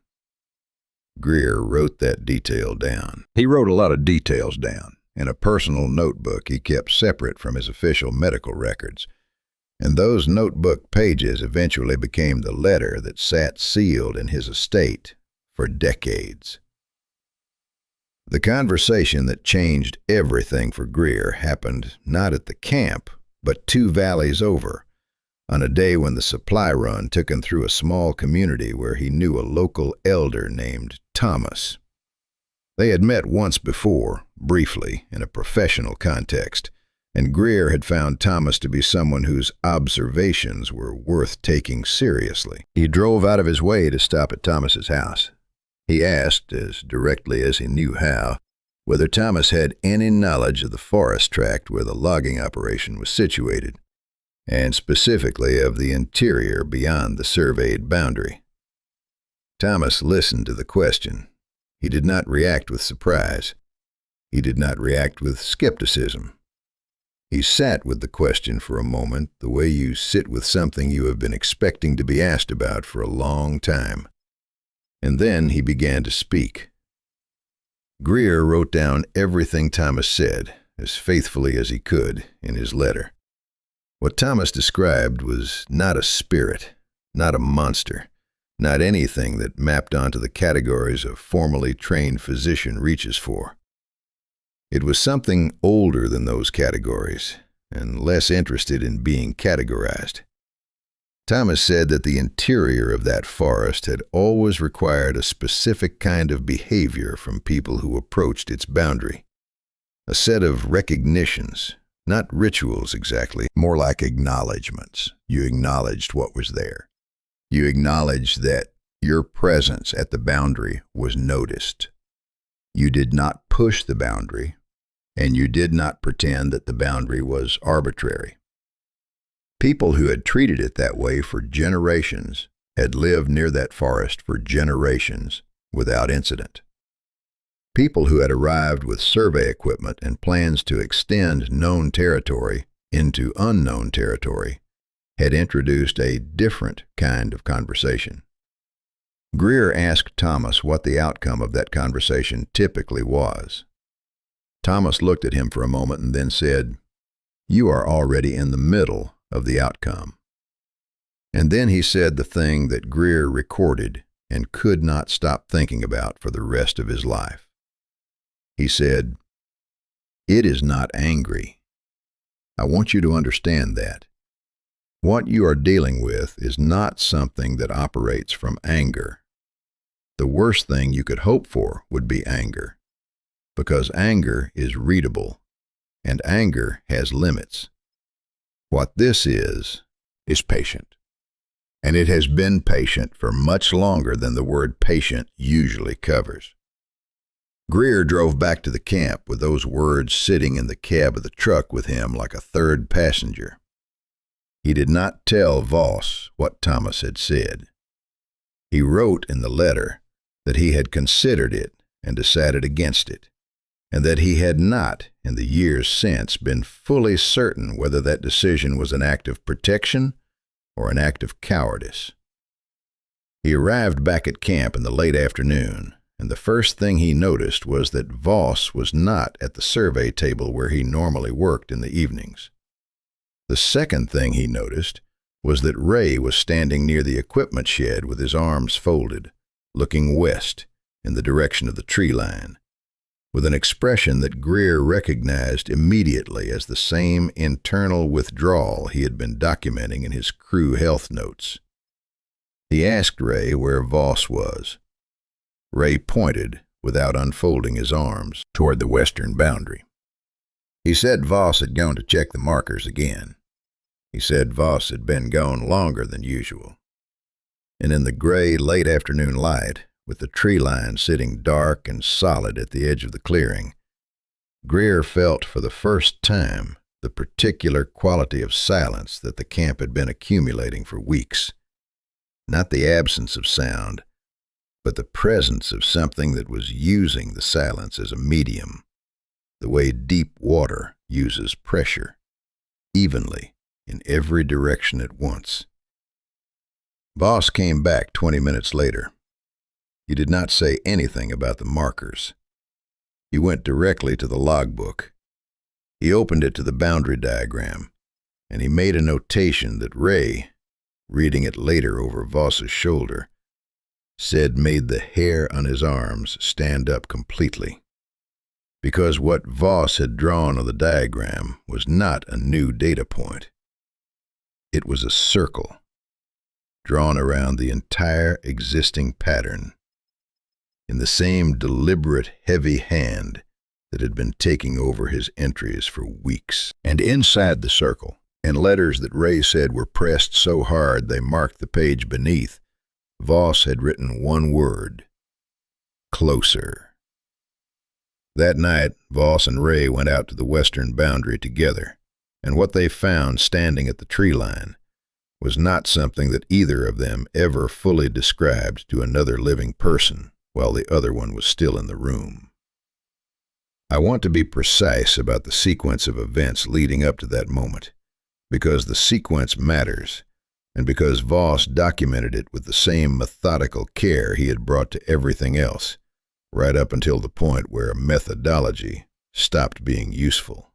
Greer wrote that detail down. He wrote a lot of details down in a personal notebook he kept separate from his official medical records, and those notebook pages eventually became the letter that sat sealed in his estate for decades. The conversation that changed everything for Greer happened not at the camp, but 2 valleys over, on a day when the supply run took him through a small community where he knew a local elder named Thomas. They had met once before, briefly, in a professional context, and Greer had found Thomas to be someone whose observations were worth taking seriously. He drove out of his way to stop at Thomas's house. He asked, as directly as he knew how, whether Thomas had any knowledge of the forest tract where the logging operation was situated, and specifically of the interior beyond the surveyed boundary. Thomas listened to the question. He did not react with surprise. He did not react with skepticism. He sat with the question for a moment the way you sit with something you have been expecting to be asked about for a long time. And then he began to speak. Greer wrote down everything Thomas said, as faithfully as he could, in his letter. What Thomas described was not a spirit, not a monster, not anything that mapped onto the categories a formally trained physician reaches for. It was something older than those categories, and less interested in being categorized. Thomas said that the interior of that forest had always required a specific kind of behavior from people who approached its boundary. A set of recognitions, not rituals exactly, more like acknowledgments. You acknowledged what was there. You acknowledged that your presence at the boundary was noticed. You did not push the boundary, and you did not pretend that the boundary was arbitrary. People who had treated it that way for generations had lived near that forest for generations without incident. People who had arrived with survey equipment and plans to extend known territory into unknown territory had introduced a different kind of conversation. Greer asked Thomas what the outcome of that conversation typically was. Thomas looked at him for a moment and then said, "You are already in the middle of the outcome." And then he said the thing that Greer recorded and could not stop thinking about for the rest of his life. He said, "It is not angry. I want you to understand that. What you are dealing with is not something that operates from anger. The worst thing you could hope for would be anger, because anger is readable, and anger has limits. What this is patient, and it has been patient for much longer than the word patient usually covers." Greer drove back to the camp with those words sitting in the cab of the truck with him like a third passenger. He did not tell Voss what Thomas had said. He wrote in the letter that he had considered it and decided against it, and that he had not, in the years since, been fully certain whether that decision was an act of protection or an act of cowardice. He arrived back at camp in the late afternoon, and the first thing he noticed was that Voss was not at the survey table where he normally worked in the evenings. The second thing he noticed was that Ray was standing near the equipment shed with his arms folded, looking west in the direction of the tree line, with an expression that Greer recognized immediately as the same internal withdrawal he had been documenting in his crew health notes. He asked Ray where Voss was. Ray pointed, without unfolding his arms, toward the western boundary. He said Voss had gone to check the markers again. He said Voss had been gone longer than usual. And in the gray late afternoon light, with the tree line sitting dark and solid at the edge of the clearing, Greer felt for the first time the particular quality of silence that the camp had been accumulating for weeks. Not the absence of sound, but the presence of something that was using the silence as a medium, the way deep water uses pressure, evenly, in every direction at once. Voss came back 20 minutes later. He did not say anything about the markers. He went directly to the logbook. He opened it to the boundary diagram, and he made a notation that Ray, reading it later over Voss's shoulder, said made the hair on his arms stand up completely. Because what Voss had drawn on the diagram was not a new data point. It was a circle, drawn around the entire existing pattern, in the same deliberate, heavy hand that had been taking over his entries for weeks. And inside the circle, in letters that Ray said were pressed so hard they marked the page beneath, Voss had written one word: closer. That night, Voss and Ray went out to the western boundary together, and what they found standing at the tree line was not something that either of them ever fully described to another living person while the other one was still in the room. I want to be precise about the sequence of events leading up to that moment, because the sequence matters, and because Voss documented it with the same methodical care he had brought to everything else, right up until the point where a methodology stopped being useful.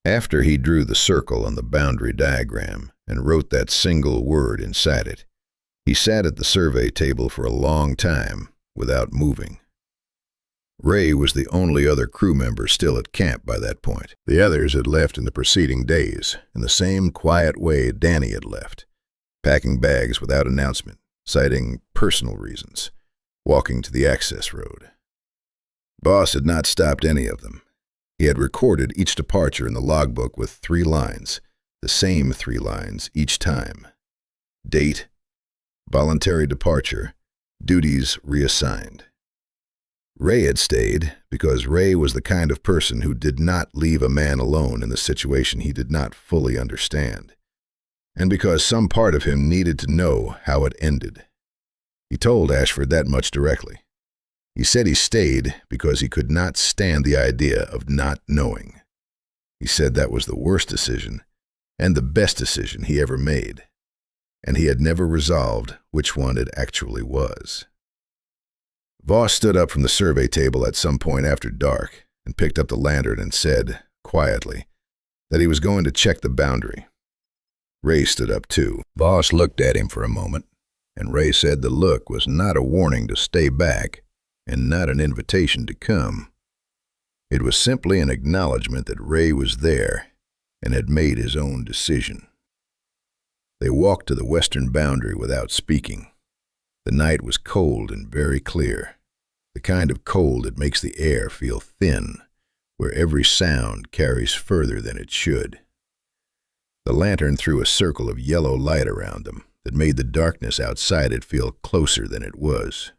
After he drew the circle on the boundary diagram and wrote that single word inside it, he sat at the survey table for a long time without moving. Ray was the only other crew member still at camp by that point. The others had left in the preceding days, in the same quiet way Danny had left, packing bags without announcement, citing personal reasons, walking to the access road. Voss had not stopped any of them. He had recorded each departure in the logbook with 3 lines, the same 3 lines each time. Date, voluntary departure, duties reassigned. Ray had stayed because Ray was the kind of person who did not leave a man alone in the situation he did not fully understand, and because some part of him needed to know how it ended. He told Ashford that much directly. He said he stayed because he could not stand the idea of not knowing. He said that was the worst decision and the best decision he ever made, and he had never resolved which one it actually was. Voss stood up from the survey table at some point after dark and picked up the lantern and said, quietly, that he was going to check the boundary. Ray stood up too. Voss looked at him for a moment, and Ray said the look was not a warning to stay back and not an invitation to come. It was simply an acknowledgement that Ray was there and had made his own decision. They walked to the western boundary without speaking. The night was cold and very clear, the kind of cold that makes the air feel thin, where every sound carries further than it should. The lantern threw a circle of yellow light around them that made the darkness outside it feel closer than it was.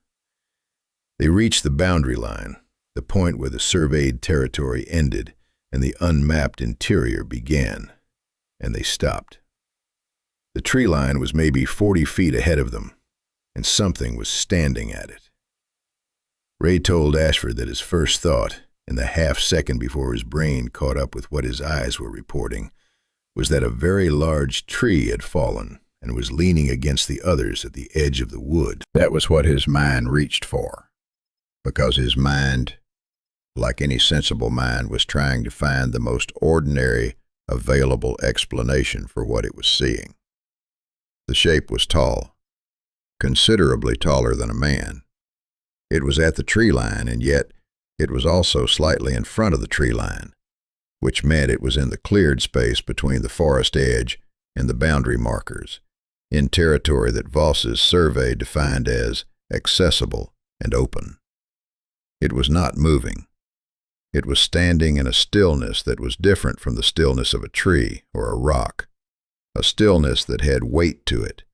They reached the boundary line, the point where the surveyed territory ended and the unmapped interior began, and they stopped. The tree line was maybe 40 feet ahead of them, and something was standing at it. Ray told Ashford that his first thought, in the half-second before his brain caught up with what his eyes were reporting, was that a very large tree had fallen and was leaning against the others at the edge of the wood. That was what his mind reached for, because his mind, like any sensible mind, was trying to find the most ordinary available explanation for what it was seeing. The shape was tall, considerably taller than a man. It was at the tree line, and yet it was also slightly in front of the tree line, which meant it was in the cleared space between the forest edge and the boundary markers, in territory that Voss's survey defined as accessible and open. It was not moving. It was standing in a stillness that was different from the stillness of a tree or a rock, a stillness that had weight to it,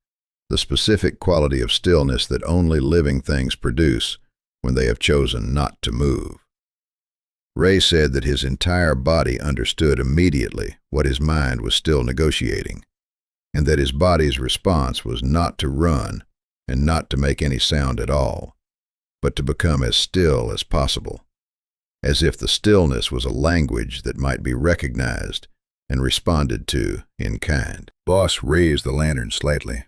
the specific quality of stillness that only living things produce when they have chosen not to move. Ray said that his entire body understood immediately what his mind was still negotiating, and that his body's response was not to run and not to make any sound at all, but to become as still as possible, as if the stillness was a language that might be recognized and responded to in kind. Voss raised the lantern slightly,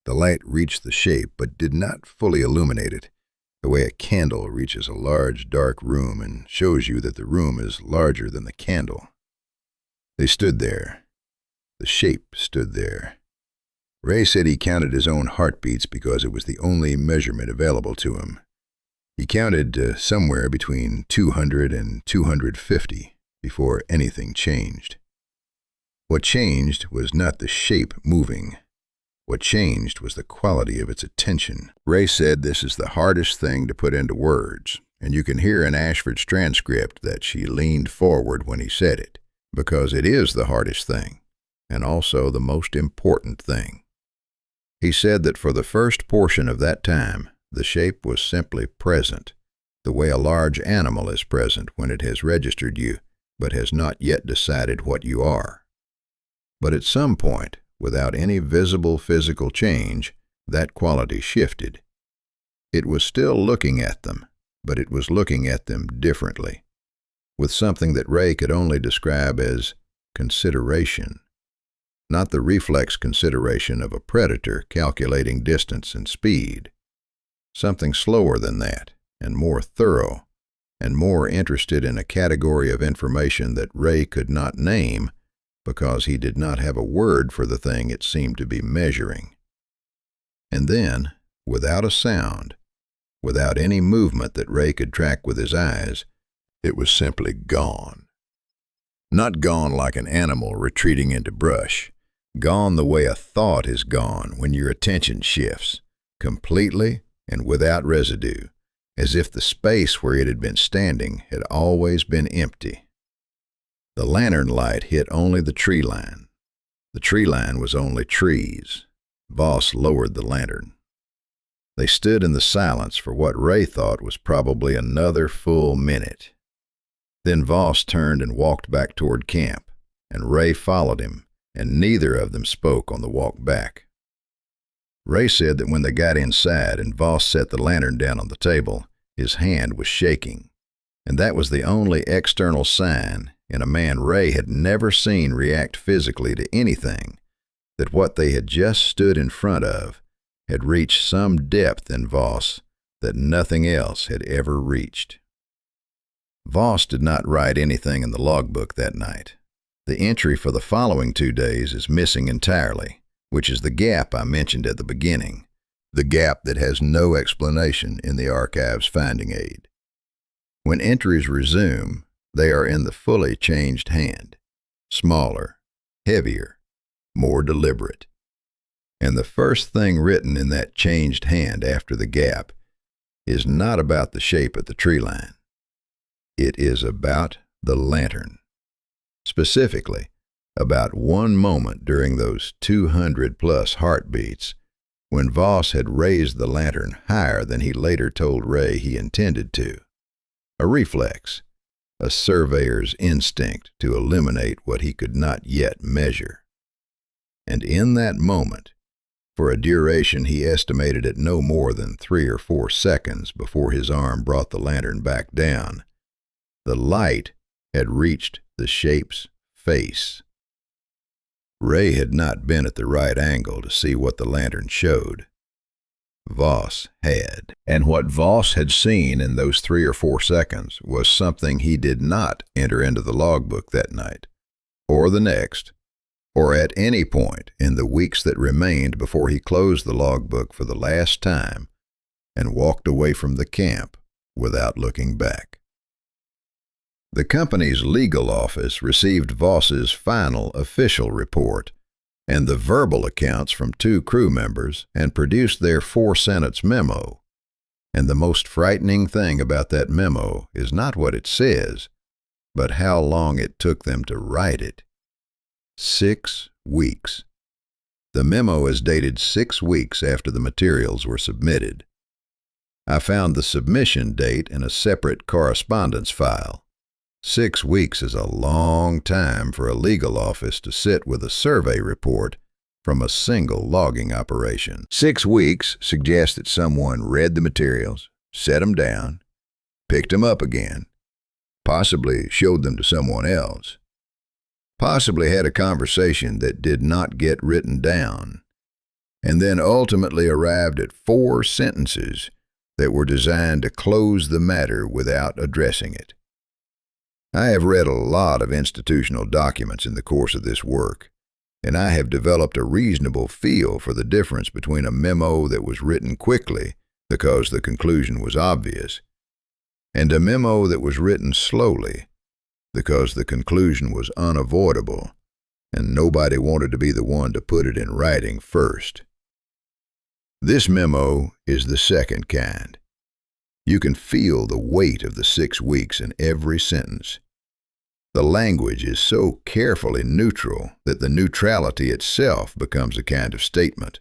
The light reached the shape but did not fully illuminate it, the way a candle reaches a large, dark room and shows you that the room is larger than the candle. They stood there. The shape stood there. Ray said he counted his own heartbeats because it was the only measurement available to him. He counted somewhere between 200 and 250 before anything changed. What changed was not the shape moving. What changed was the quality of its attention. Ray said this is the hardest thing to put into words, and you can hear in Ashford's transcript that she leaned forward when he said it, because it is the hardest thing, and also the most important thing. He said that for the first portion of that time, the shape was simply present, the way a large animal is present when it has registered you, but has not yet decided what you are. But at some point, without any visible physical change, that quality shifted. It was still looking at them, but it was looking at them differently, with something that Ray could only describe as consideration. Not the reflex consideration of a predator calculating distance and speed. Something slower than that, and more thorough, and more interested in a category of information that Ray could not name because he did not have a word for the thing it seemed to be measuring. And then, without a sound, without any movement that Ray could track with his eyes, it was simply gone. Not gone like an animal retreating into brush. Gone the way a thought is gone when your attention shifts, completely and without residue, as if the space where it had been standing had always been empty. The lantern light hit only the tree line. The tree line was only trees. Voss lowered the lantern. They stood in the silence for what Ray thought was probably another full minute. Then Voss turned and walked back toward camp, and Ray followed him, and neither of them spoke on the walk back. Ray said that when they got inside and Voss set the lantern down on the table, his hand was shaking, and that was the only external sign in a man Ray had never seen react physically to anything, that what they had just stood in front of had reached some depth in Voss that nothing else had ever reached. Voss did not write anything in the logbook that night. The entry for the following 2 days is missing entirely, which is the gap I mentioned at the beginning, the gap that has no explanation in the archive's finding aid. When entries resume, they are in the fully changed hand, smaller, heavier, more deliberate. And the first thing written in that changed hand after the gap is not about the shape at the tree line. It is about the lantern. Specifically, about one moment during those 200-plus heartbeats when Voss had raised the lantern higher than he later told Ray he intended to. A reflex, a surveyor's instinct to eliminate what he could not yet measure. And in that moment, for a duration he estimated at no more than 3 or 4 seconds before his arm brought the lantern back down, the light had reached the shape's face. Ray had not been at the right angle to see what the lantern showed. Voss had. And what Voss had seen in those 3 or 4 seconds was something he did not enter into the logbook that night, or the next, or at any point in the weeks that remained before he closed the logbook for the last time and walked away from the camp without looking back. The company's legal office received Voss's final official report and the verbal accounts from 2 crew members and produced their 4-sentence memo. And the most frightening thing about that memo is not what it says, but how long it took them to write it. 6 weeks. The memo is dated 6 weeks after the materials were submitted. I found the submission date in a separate correspondence file. 6 weeks is a long time for a legal office to sit with a survey report from a single logging operation. 6 weeks suggests that someone read the materials, set them down, picked them up again, possibly showed them to someone else, possibly had a conversation that did not get written down, and then ultimately arrived at 4 sentences that were designed to close the matter without addressing it. I have read a lot of institutional documents in the course of this work, and I have developed a reasonable feel for the difference between a memo that was written quickly because the conclusion was obvious, and a memo that was written slowly because the conclusion was unavoidable and nobody wanted to be the one to put it in writing first. This memo is the second kind. You can feel the weight of the 6 weeks in every sentence. The language is so carefully neutral that the neutrality itself becomes a kind of statement.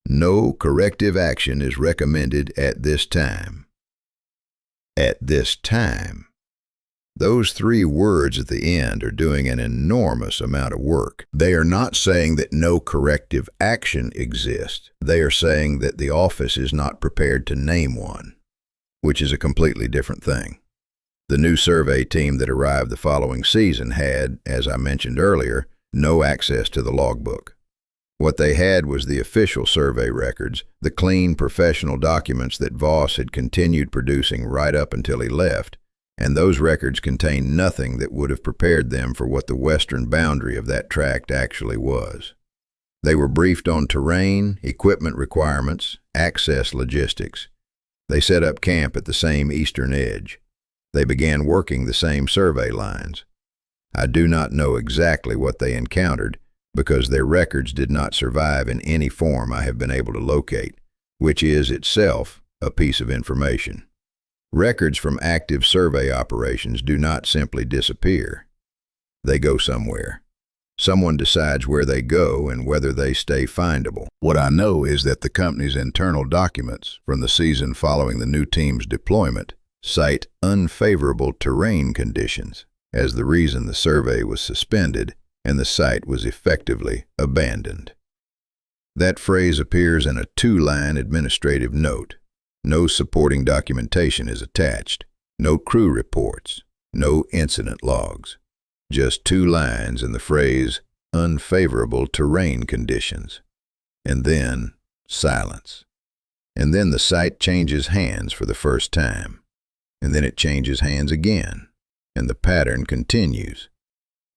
No corrective action is recommended at this time. At this time. Those 3 words at the end are doing an enormous amount of work. They are not saying that no corrective action exists. They are saying that the office is not prepared to name one, which is a completely different thing. The new survey team that arrived the following season had, as I mentioned earlier, no access to the logbook. What they had was the official survey records, the clean professional documents that Voss had continued producing right up until he left, and those records contained nothing that would have prepared them for what the western boundary of that tract actually was. They were briefed on terrain, equipment requirements, access logistics. They set up camp at the same eastern edge. They began working the same survey lines. I do not know exactly what they encountered because their records did not survive in any form I have been able to locate, which is itself a piece of information. Records from active survey operations do not simply disappear. They go somewhere. Someone decides where they go and whether they stay findable. What I know is that the company's internal documents from the season following the new team's deployment cite unfavorable terrain conditions as the reason the survey was suspended and the site was effectively abandoned. That phrase appears in a 2-line administrative note. No supporting documentation is attached, no crew reports, no incident logs. Just 2 lines in the phrase, unfavorable terrain conditions. And then, silence. And then the site changes hands for the first time. And then it changes hands again. And the pattern continues.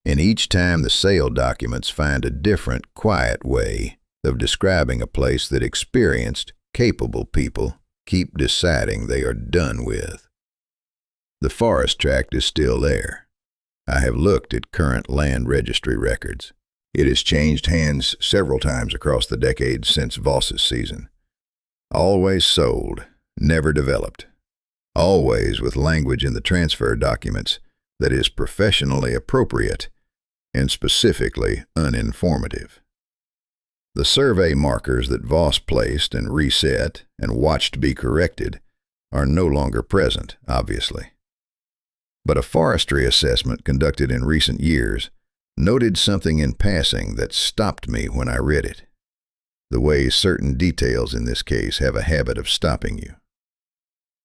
And each time the sale documents find a different, quiet way of describing a place that experienced, capable people keep deciding they are done with. The forest tract is still there. I have looked at current land registry records. It has changed hands several times across the decades since Voss's season. Always sold, never developed. Always with language in the transfer documents that is professionally appropriate and specifically uninformative. The survey markers that Voss placed and reset and watched be corrected are no longer present, obviously. But a forestry assessment conducted in recent years noted something in passing that stopped me when I read it, the way certain details in this case have a habit of stopping you.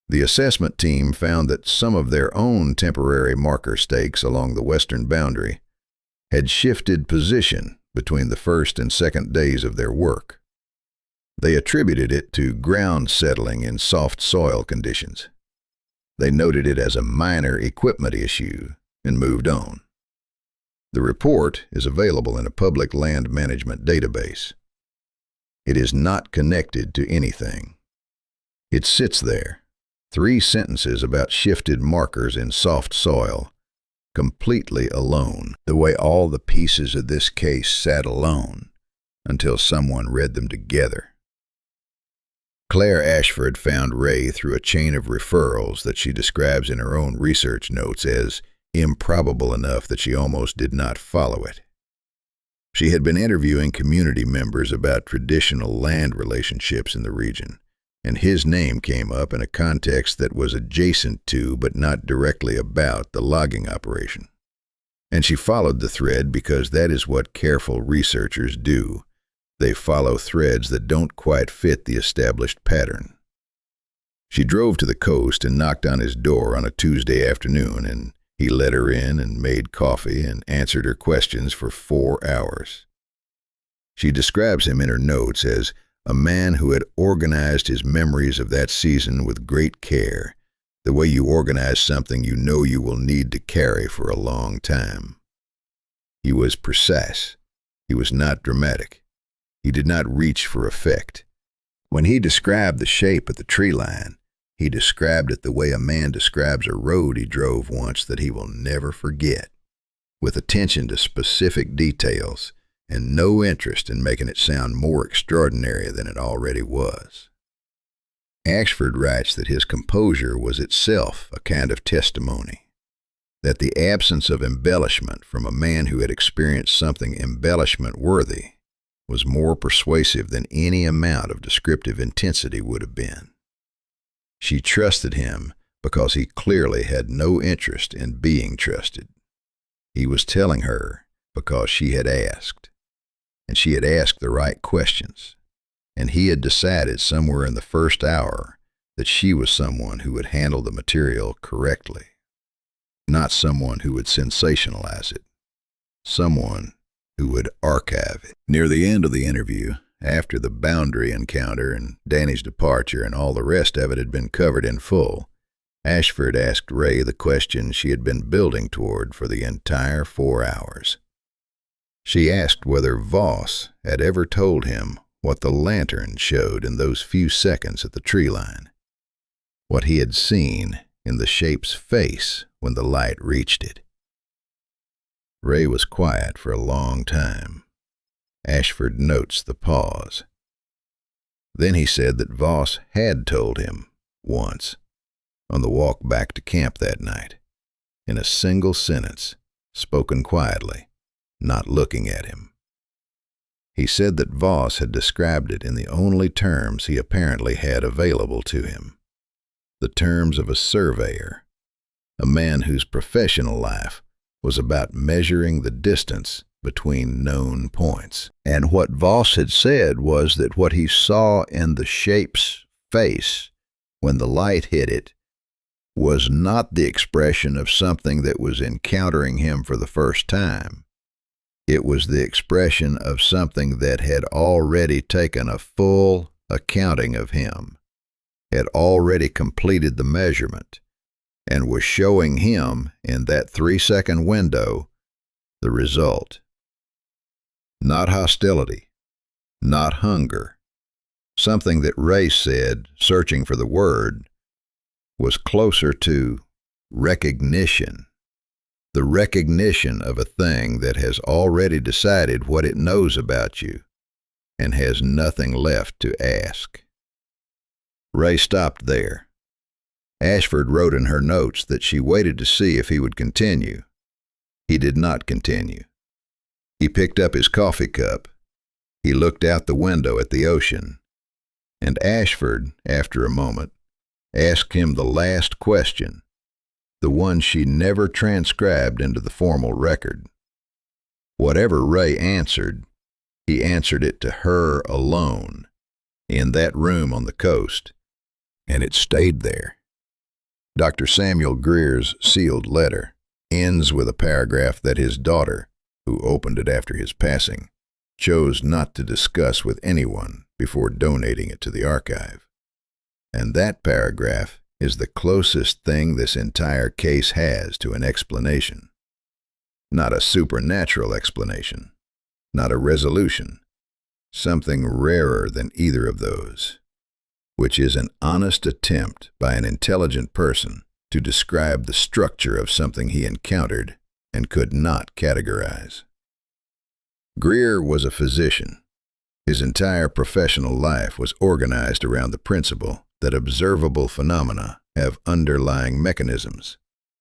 The assessment team found that some of their own temporary marker stakes along the western boundary had shifted position between the first and second days of their work. They attributed it to ground settling in soft soil conditions. They noted it as a minor equipment issue and moved on. The report is available in a public land management database. It is not connected to anything. It sits there, 3 sentences about shifted markers in soft soil, completely alone, the way all the pieces of this case sat alone until someone read them together. Claire Ashford found Ray through a chain of referrals that she describes in her own research notes as improbable enough that she almost did not follow it. She had been interviewing community members about traditional land relationships in the region, and his name came up in a context that was adjacent to but not directly about the logging operation. And she followed the thread because that is what careful researchers do. They follow threads that don't quite fit the established pattern. She drove to the coast and knocked on his door on a Tuesday afternoon, and he let her in and made coffee and answered her questions for 4 hours. She describes him in her notes as a man who had organized his memories of that season with great care, the way you organize something you know you will need to carry for a long time. He was precise. He was not dramatic. He did not reach for effect. When he described the shape of the tree line, he described it the way a man describes a road he drove once that he will never forget, with attention to specific details and no interest in making it sound more extraordinary than it already was. Ashford writes that his composure was itself a kind of testimony, that the absence of embellishment from a man who had experienced something embellishment-worthy was more persuasive than any amount of descriptive intensity would have been. She trusted him because he clearly had no interest in being trusted. He was telling her because she had asked, and she had asked the right questions, and he had decided somewhere in the first hour that she was someone who would handle the material correctly, not someone who would sensationalize it, someone who would archive it. Near the end of the interview, after the boundary encounter and Danny's departure and all the rest of it had been covered in full, Ashford asked Ray the question she had been building toward for the entire 4 hours. She asked whether Voss had ever told him what the lantern showed in those few seconds at the tree line, what he had seen in the shape's face when the light reached it. Ray was quiet for a long time. Ashford notes the pause. Then he said that Voss had told him, once, on the walk back to camp that night, in a single sentence, spoken quietly, not looking at him. He said that Voss had described it in the only terms he apparently had available to him, the terms of a surveyor, a man whose professional life was about measuring the distance between known points. And what Voss had said was that what he saw in the shape's face when the light hit it was not the expression of something that was encountering him for the first time. It was the expression of something that had already taken a full accounting of him, had already completed the measurement, and was showing him, in that 3-second window, the result. Not hostility, not hunger. Something that Ray said, searching for the word, was closer to recognition. The recognition of a thing that has already decided what it knows about you and has nothing left to ask. Ray stopped there. Ashford wrote in her notes that she waited to see if he would continue. He did not continue. He picked up his coffee cup. He looked out the window at the ocean, and Ashford, after a moment, asked him the last question, the one she never transcribed into the formal record. Whatever Ray answered, he answered it to her alone, in that room on the coast, and it stayed there. Dr. Samuel Greer's sealed letter ends with a paragraph that his daughter, who opened it after his passing, chose not to discuss with anyone before donating it to the archive. And that paragraph is the closest thing this entire case has to an explanation. Not a supernatural explanation, not a resolution, something rarer than either of those, which is an honest attempt by an intelligent person to describe the structure of something he encountered and could not categorize. Greer was a physician. His entire professional life was organized around the principle that observable phenomena have underlying mechanisms,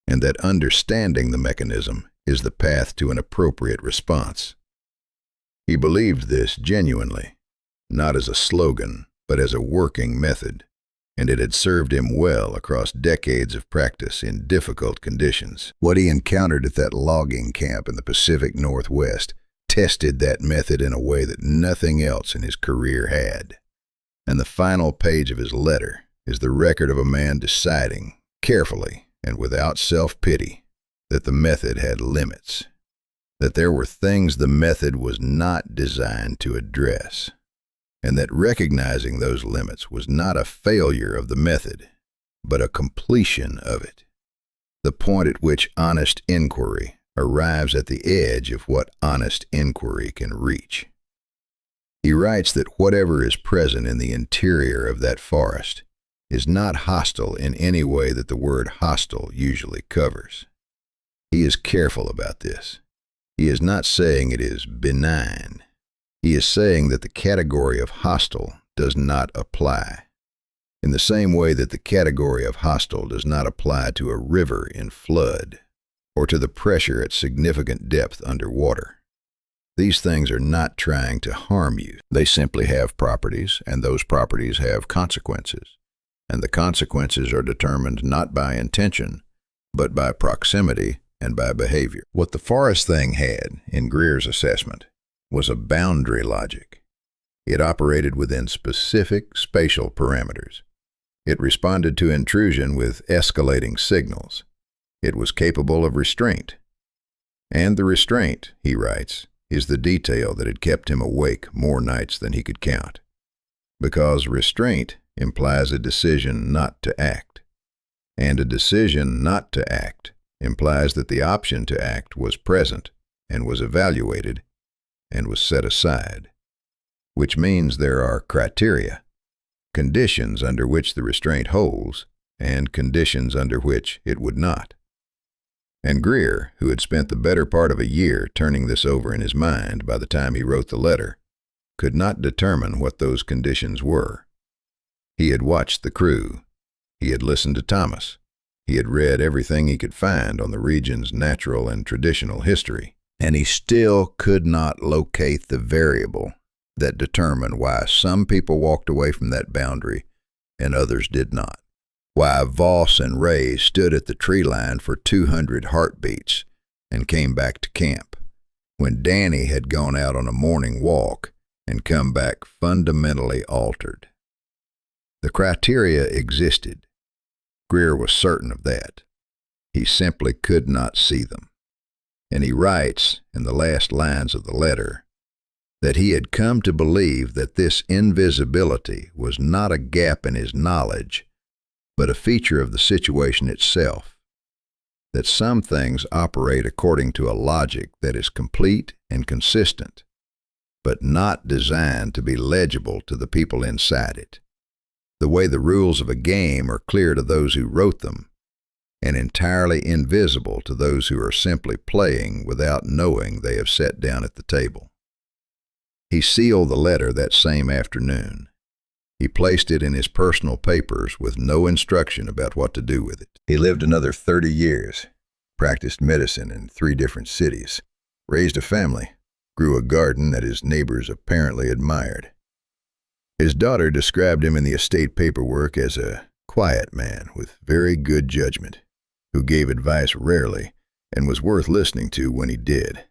and that understanding the mechanism is the path to an appropriate response. He believed this genuinely, not as a slogan, but as a working method, and it had served him well across decades of practice in difficult conditions. What he encountered at that logging camp in the Pacific Northwest tested that method in a way that nothing else in his career had. And the final page of his letter is the record of a man deciding, carefully and without self-pity, that the method had limits. that there were things the method was not designed to address, and that recognizing those limits was not a failure of the method, but a completion of it, the point at which honest inquiry arrives at the edge of what honest inquiry can reach. He writes that whatever is present in the interior of that forest is not hostile in any way that the word hostile usually covers. He is careful about this. He is not saying it is benign. He is saying that the category of hostile does not apply, in the same way that the category of hostile does not apply to a river in flood or to the pressure at significant depth underwater. These things are not trying to harm you. They simply have properties, and those properties have consequences. And the consequences are determined not by intention, but by proximity and by behavior. What the forest thing had, in Greer's assessment, was a boundary logic. It operated within specific spatial parameters. It responded to intrusion with escalating signals. It was capable of restraint. And the restraint, he writes, is the detail that had kept him awake more nights than he could count. Because restraint implies a decision not to act, and a decision not to act implies that the option to act was present and was evaluated and was set aside, which means there are criteria, conditions under which the restraint holds, and conditions under which it would not. And Greer, who had spent the better part of a year turning this over in his mind by the time he wrote the letter, could not determine what those conditions were. He had watched the crew. He had listened to Thomas. He had read everything he could find on the region's natural and traditional history, and he still could not locate the variable that determined why some people walked away from that boundary and others did not. Why Voss and Ray stood at the tree line for 200 heartbeats and came back to camp, when Danny had gone out on a morning walk and come back fundamentally altered. The criteria existed. Greer was certain of that. He simply could not see them. And he writes, in the last lines of the letter, that he had come to believe that this invisibility was not a gap in his knowledge, but a feature of the situation itself, that some things operate according to a logic that is complete and consistent, but not designed to be legible to the people inside it, the way the rules of a game are clear to those who wrote them, and entirely invisible to those who are simply playing without knowing they have sat down at the table. He sealed the letter that same afternoon. He placed it in his personal papers with no instruction about what to do with it. He lived another 30 years, practiced medicine in 3 different cities, raised a family, grew a garden that his neighbors apparently admired. His daughter described him in the estate paperwork as a quiet man with very good judgment, who gave advice rarely and was worth listening to when he did.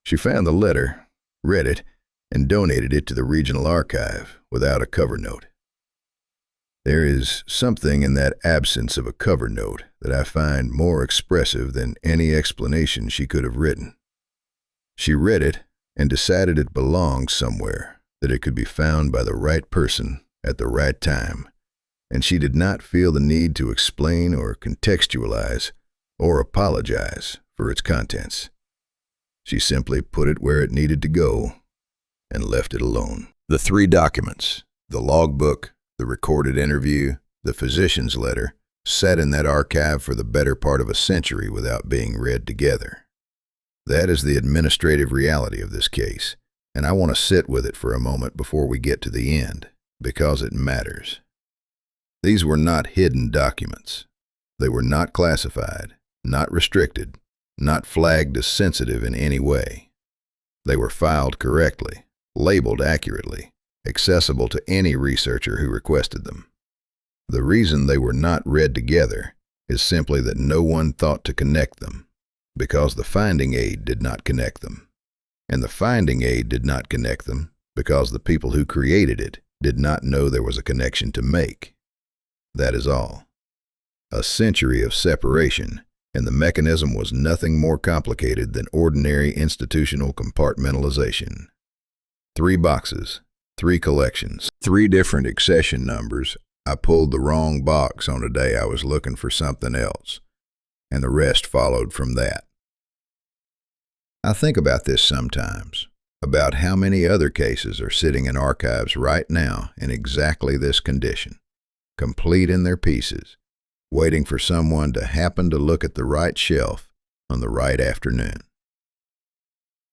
She found the letter, read it, and donated it to the regional archive without a cover note. There is something in that absence of a cover note that I find more expressive than any explanation she could have written. She read it and decided it belonged somewhere, that it could be found by the right person at the right time, and she did not feel the need to explain or contextualize or apologize for its contents. She simply put it where it needed to go and left it alone. The 3 documents, the logbook, the recorded interview, the physician's letter, sat in that archive for the better part of a century without being read together. That is the administrative reality of this case, and I want to sit with it for a moment before we get to the end, because it matters. These were not hidden documents. They were not classified, not restricted, not flagged as sensitive in any way. They were filed correctly, labeled accurately, accessible to any researcher who requested them. The reason they were not read together is simply that no one thought to connect them, because the finding aid did not connect them. And the finding aid did not connect them because the people who created it did not know there was a connection to make. That is all. A century of separation and the mechanism was nothing more complicated than ordinary institutional compartmentalization. 3 boxes, 3 collections, 3 different accession numbers. I pulled the wrong box on a day I was looking for something else, and the rest followed from that. I think about this sometimes, about how many other cases are sitting in archives right now in exactly this condition, complete in their pieces, waiting for someone to happen to look at the right shelf on the right afternoon.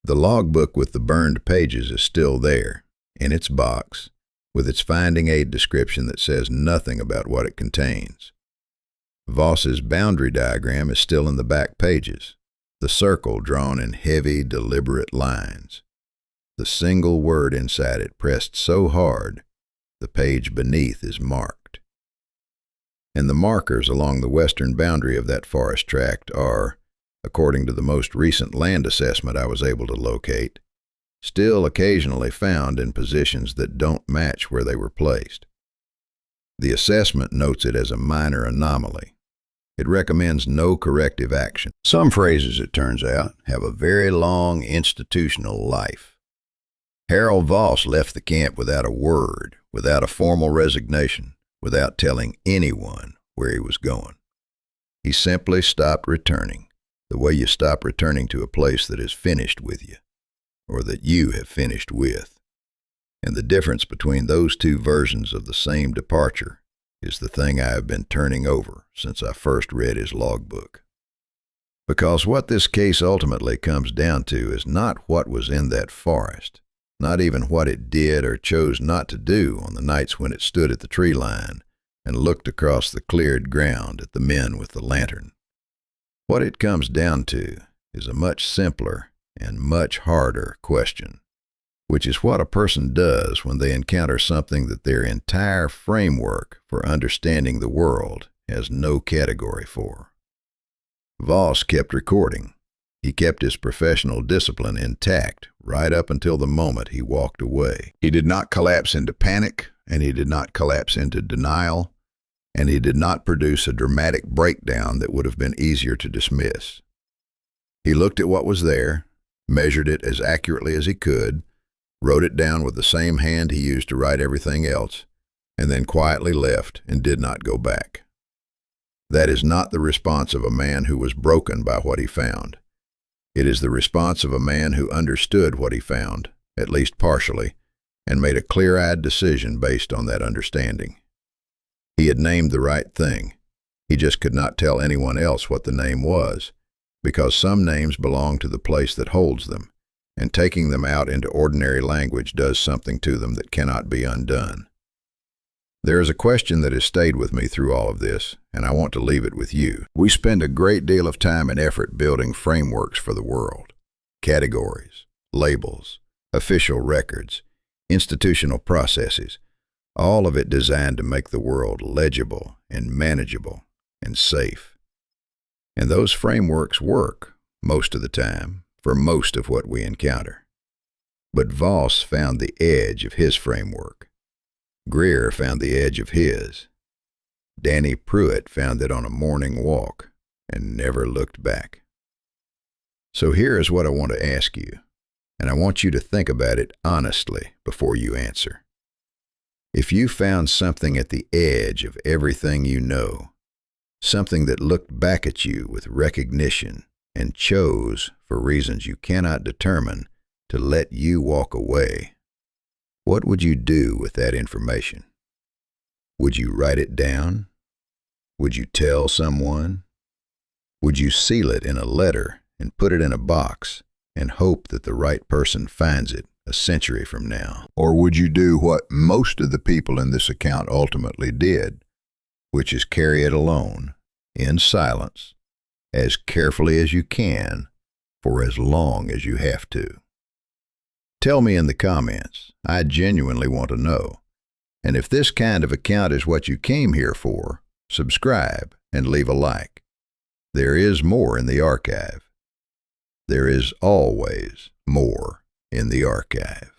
The logbook with the burned pages is still there, in its box, with its finding aid description that says nothing about what it contains. Voss's boundary diagram is still in the back pages, the circle drawn in heavy, deliberate lines. The single word inside it pressed so hard, the page beneath is marked. And the markers along the western boundary of that forest tract are, according to the most recent land assessment I was able to locate, still occasionally found in positions that don't match where they were placed. The assessment notes it as a minor anomaly. It recommends no corrective action. Some phrases, it turns out, have a very long institutional life. Harold Voss left the camp without a word, without a formal resignation, without telling anyone where he was going. He simply stopped returning, the way you stop returning to a place that is finished with you, or that you have finished with. And the difference between those 2 versions of the same departure is the thing I have been turning over since I first read his logbook. Because what this case ultimately comes down to is not what was in that forest, not even what it did or chose not to do on the nights when it stood at the tree line and looked across the cleared ground at the men with the lantern. What it comes down to is a much simpler and much harder question, which is what a person does when they encounter something that their entire framework for understanding the world has no category for. Voss kept recording. He kept his professional discipline intact right up until the moment he walked away. He did not collapse into panic, and he did not collapse into denial, and he did not produce a dramatic breakdown that would have been easier to dismiss. He looked at what was there, measured it as accurately as he could, wrote it down with the same hand he used to write everything else, and then quietly left and did not go back. That is not the response of a man who was broken by what he found. It is the response of a man who understood what he found, at least partially, and made a clear-eyed decision based on that understanding. He had named the right thing. He just could not tell anyone else what the name was, because some names belong to the place that holds them, and taking them out into ordinary language does something to them that cannot be undone. There is a question that has stayed with me through all of this, and I want to leave it with you. We spend a great deal of time and effort building frameworks for the world, categories, labels, official records, institutional processes, all of it designed to make the world legible and manageable and safe. And those frameworks work, most of the time, for most of what we encounter. But Voss found the edge of his framework. Greer found the edge of his. Danny Pruitt found it on a morning walk and never looked back. So here is what I want to ask you, and I want you to think about it honestly before you answer. If you found something at the edge of everything you know, something that looked back at you with recognition and chose, for reasons you cannot determine, to let you walk away, what would you do with that information? Would you write it down? Would you tell someone? Would you seal it in a letter and put it in a box and hope that the right person finds it a century from now? Or would you do what most of the people in this account ultimately did, which is carry it alone, in silence, as carefully as you can, for as long as you have to? Tell me in the comments. I genuinely want to know. And if this kind of account is what you came here for, subscribe and leave a like. There is more in the archive. There is always more in the archive.